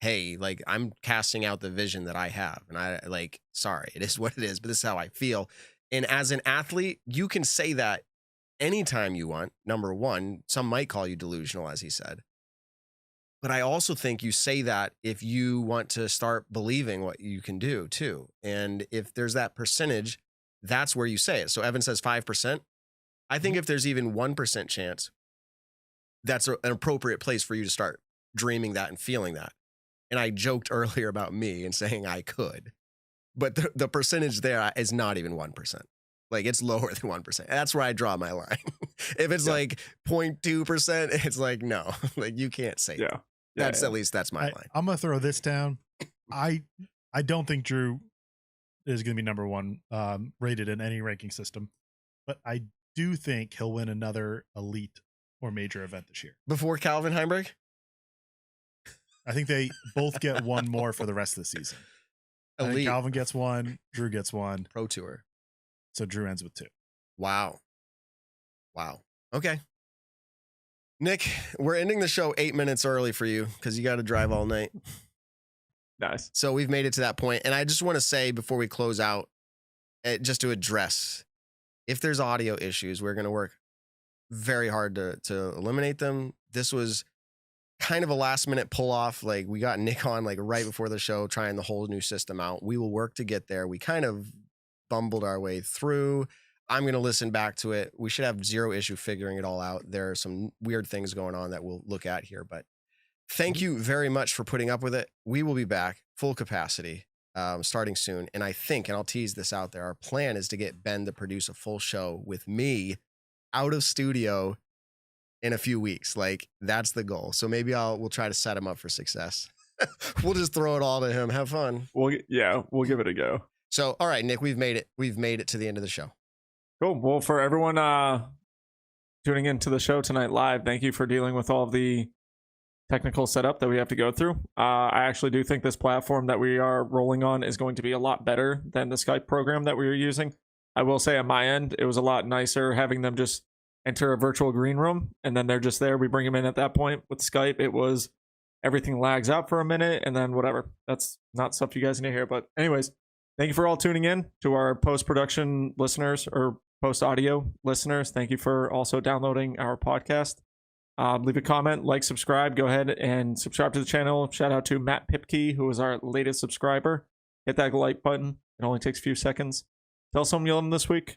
hey, like, I'm casting out the vision that I have. And I, like, sorry, it is what it is, but this is how I feel. And as an athlete, you can say that anytime you want. Number one, some might call you delusional, as he said. But I also think you say that if you want to start believing what you can do, too. And if there's that percentage, that's where you say it. So Evan says 5%. I think if there's even 1% chance, that's an appropriate place for you to start dreaming that and feeling that. And I joked earlier about me and saying I could, but the percentage there is not even 1%. Like, it's lower than 1%. That's where I draw my line. If it's like 0.2%, it's like, no, like, you can't say that. At least that's my line. I'm going to throw this down. I don't think Drew is going to be number 1 rated in any ranking system, but I do think he'll win another elite or major event this year. Before Calvin Heimberg? I think they both get 1 more for the rest of the season. I think Calvin gets 1, Drew gets 1. Pro Tour. So Drew ends with 2. Wow. Okay. Nick, we're ending the show 8 minutes early for you because you got to drive all night. Nice. So we've made it to that point. And I just want to say before we close out, just to address, if there's audio issues, we're going to work very hard to eliminate them. This was kind of a last minute pull off. Like, we got Nick on like right before the show, trying the whole new system out. We will work to get there. We kind of bumbled our way through. I'm going to listen back to it. We should have 0 issue figuring it all out. There are some weird things going on that we'll look at here, but thank you very much for putting up with it. We will be back full capacity starting soon. And I think, and I'll tease this out there, our plan is to get Ben to produce a full show with me out of studio in a few weeks. Like, that's the goal. So maybe we'll try to set him up for success. We'll just throw it all to him. Have fun. We'll give it a go. So, all right, Nick, we've made it to the end of the show. Cool. Well, for everyone tuning into the show tonight live, thank you for dealing with all of the technical setup that we have to go through. I actually do think this platform that we are rolling on is going to be a lot better than the Skype program that we were using. I will say on my end, it was a lot nicer having them just enter a virtual green room and then they're just there. We bring them in at that point. With Skype, it was everything lags out for a minute and then whatever. That's not stuff you guys need to hear. But anyways, thank you for all tuning in. To our post-production listeners or post-audio listeners, thank you for also downloading our podcast. Leave a comment, like, subscribe. Go ahead and subscribe to the channel. Shout out to Matt Pipke, who is our latest subscriber. Hit that like button. It only takes a few seconds. Tell someone you love them this week.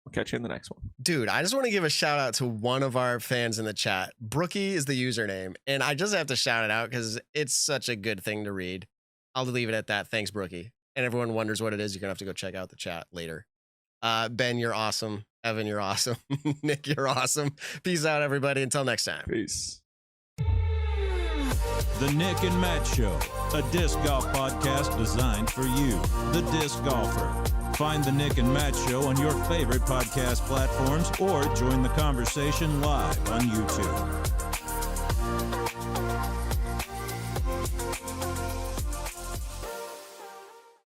We'll catch you in the next one. Dude, I just want to give a shout out to one of our fans in the chat. Brookie is the username, and I just have to shout it out because it's such a good thing to read. I'll leave it at that. Thanks, Brookie. And everyone wonders what it is, you're going to have to go check out the chat later. Ben, you're awesome. Evan, you're awesome. Nick, you're awesome. Peace out, everybody. Until next time. Peace. The Nick and Matt Show, a disc golf podcast designed for you, the disc golfer. Find the Nick and Matt Show on your favorite podcast platforms or join the conversation live on YouTube.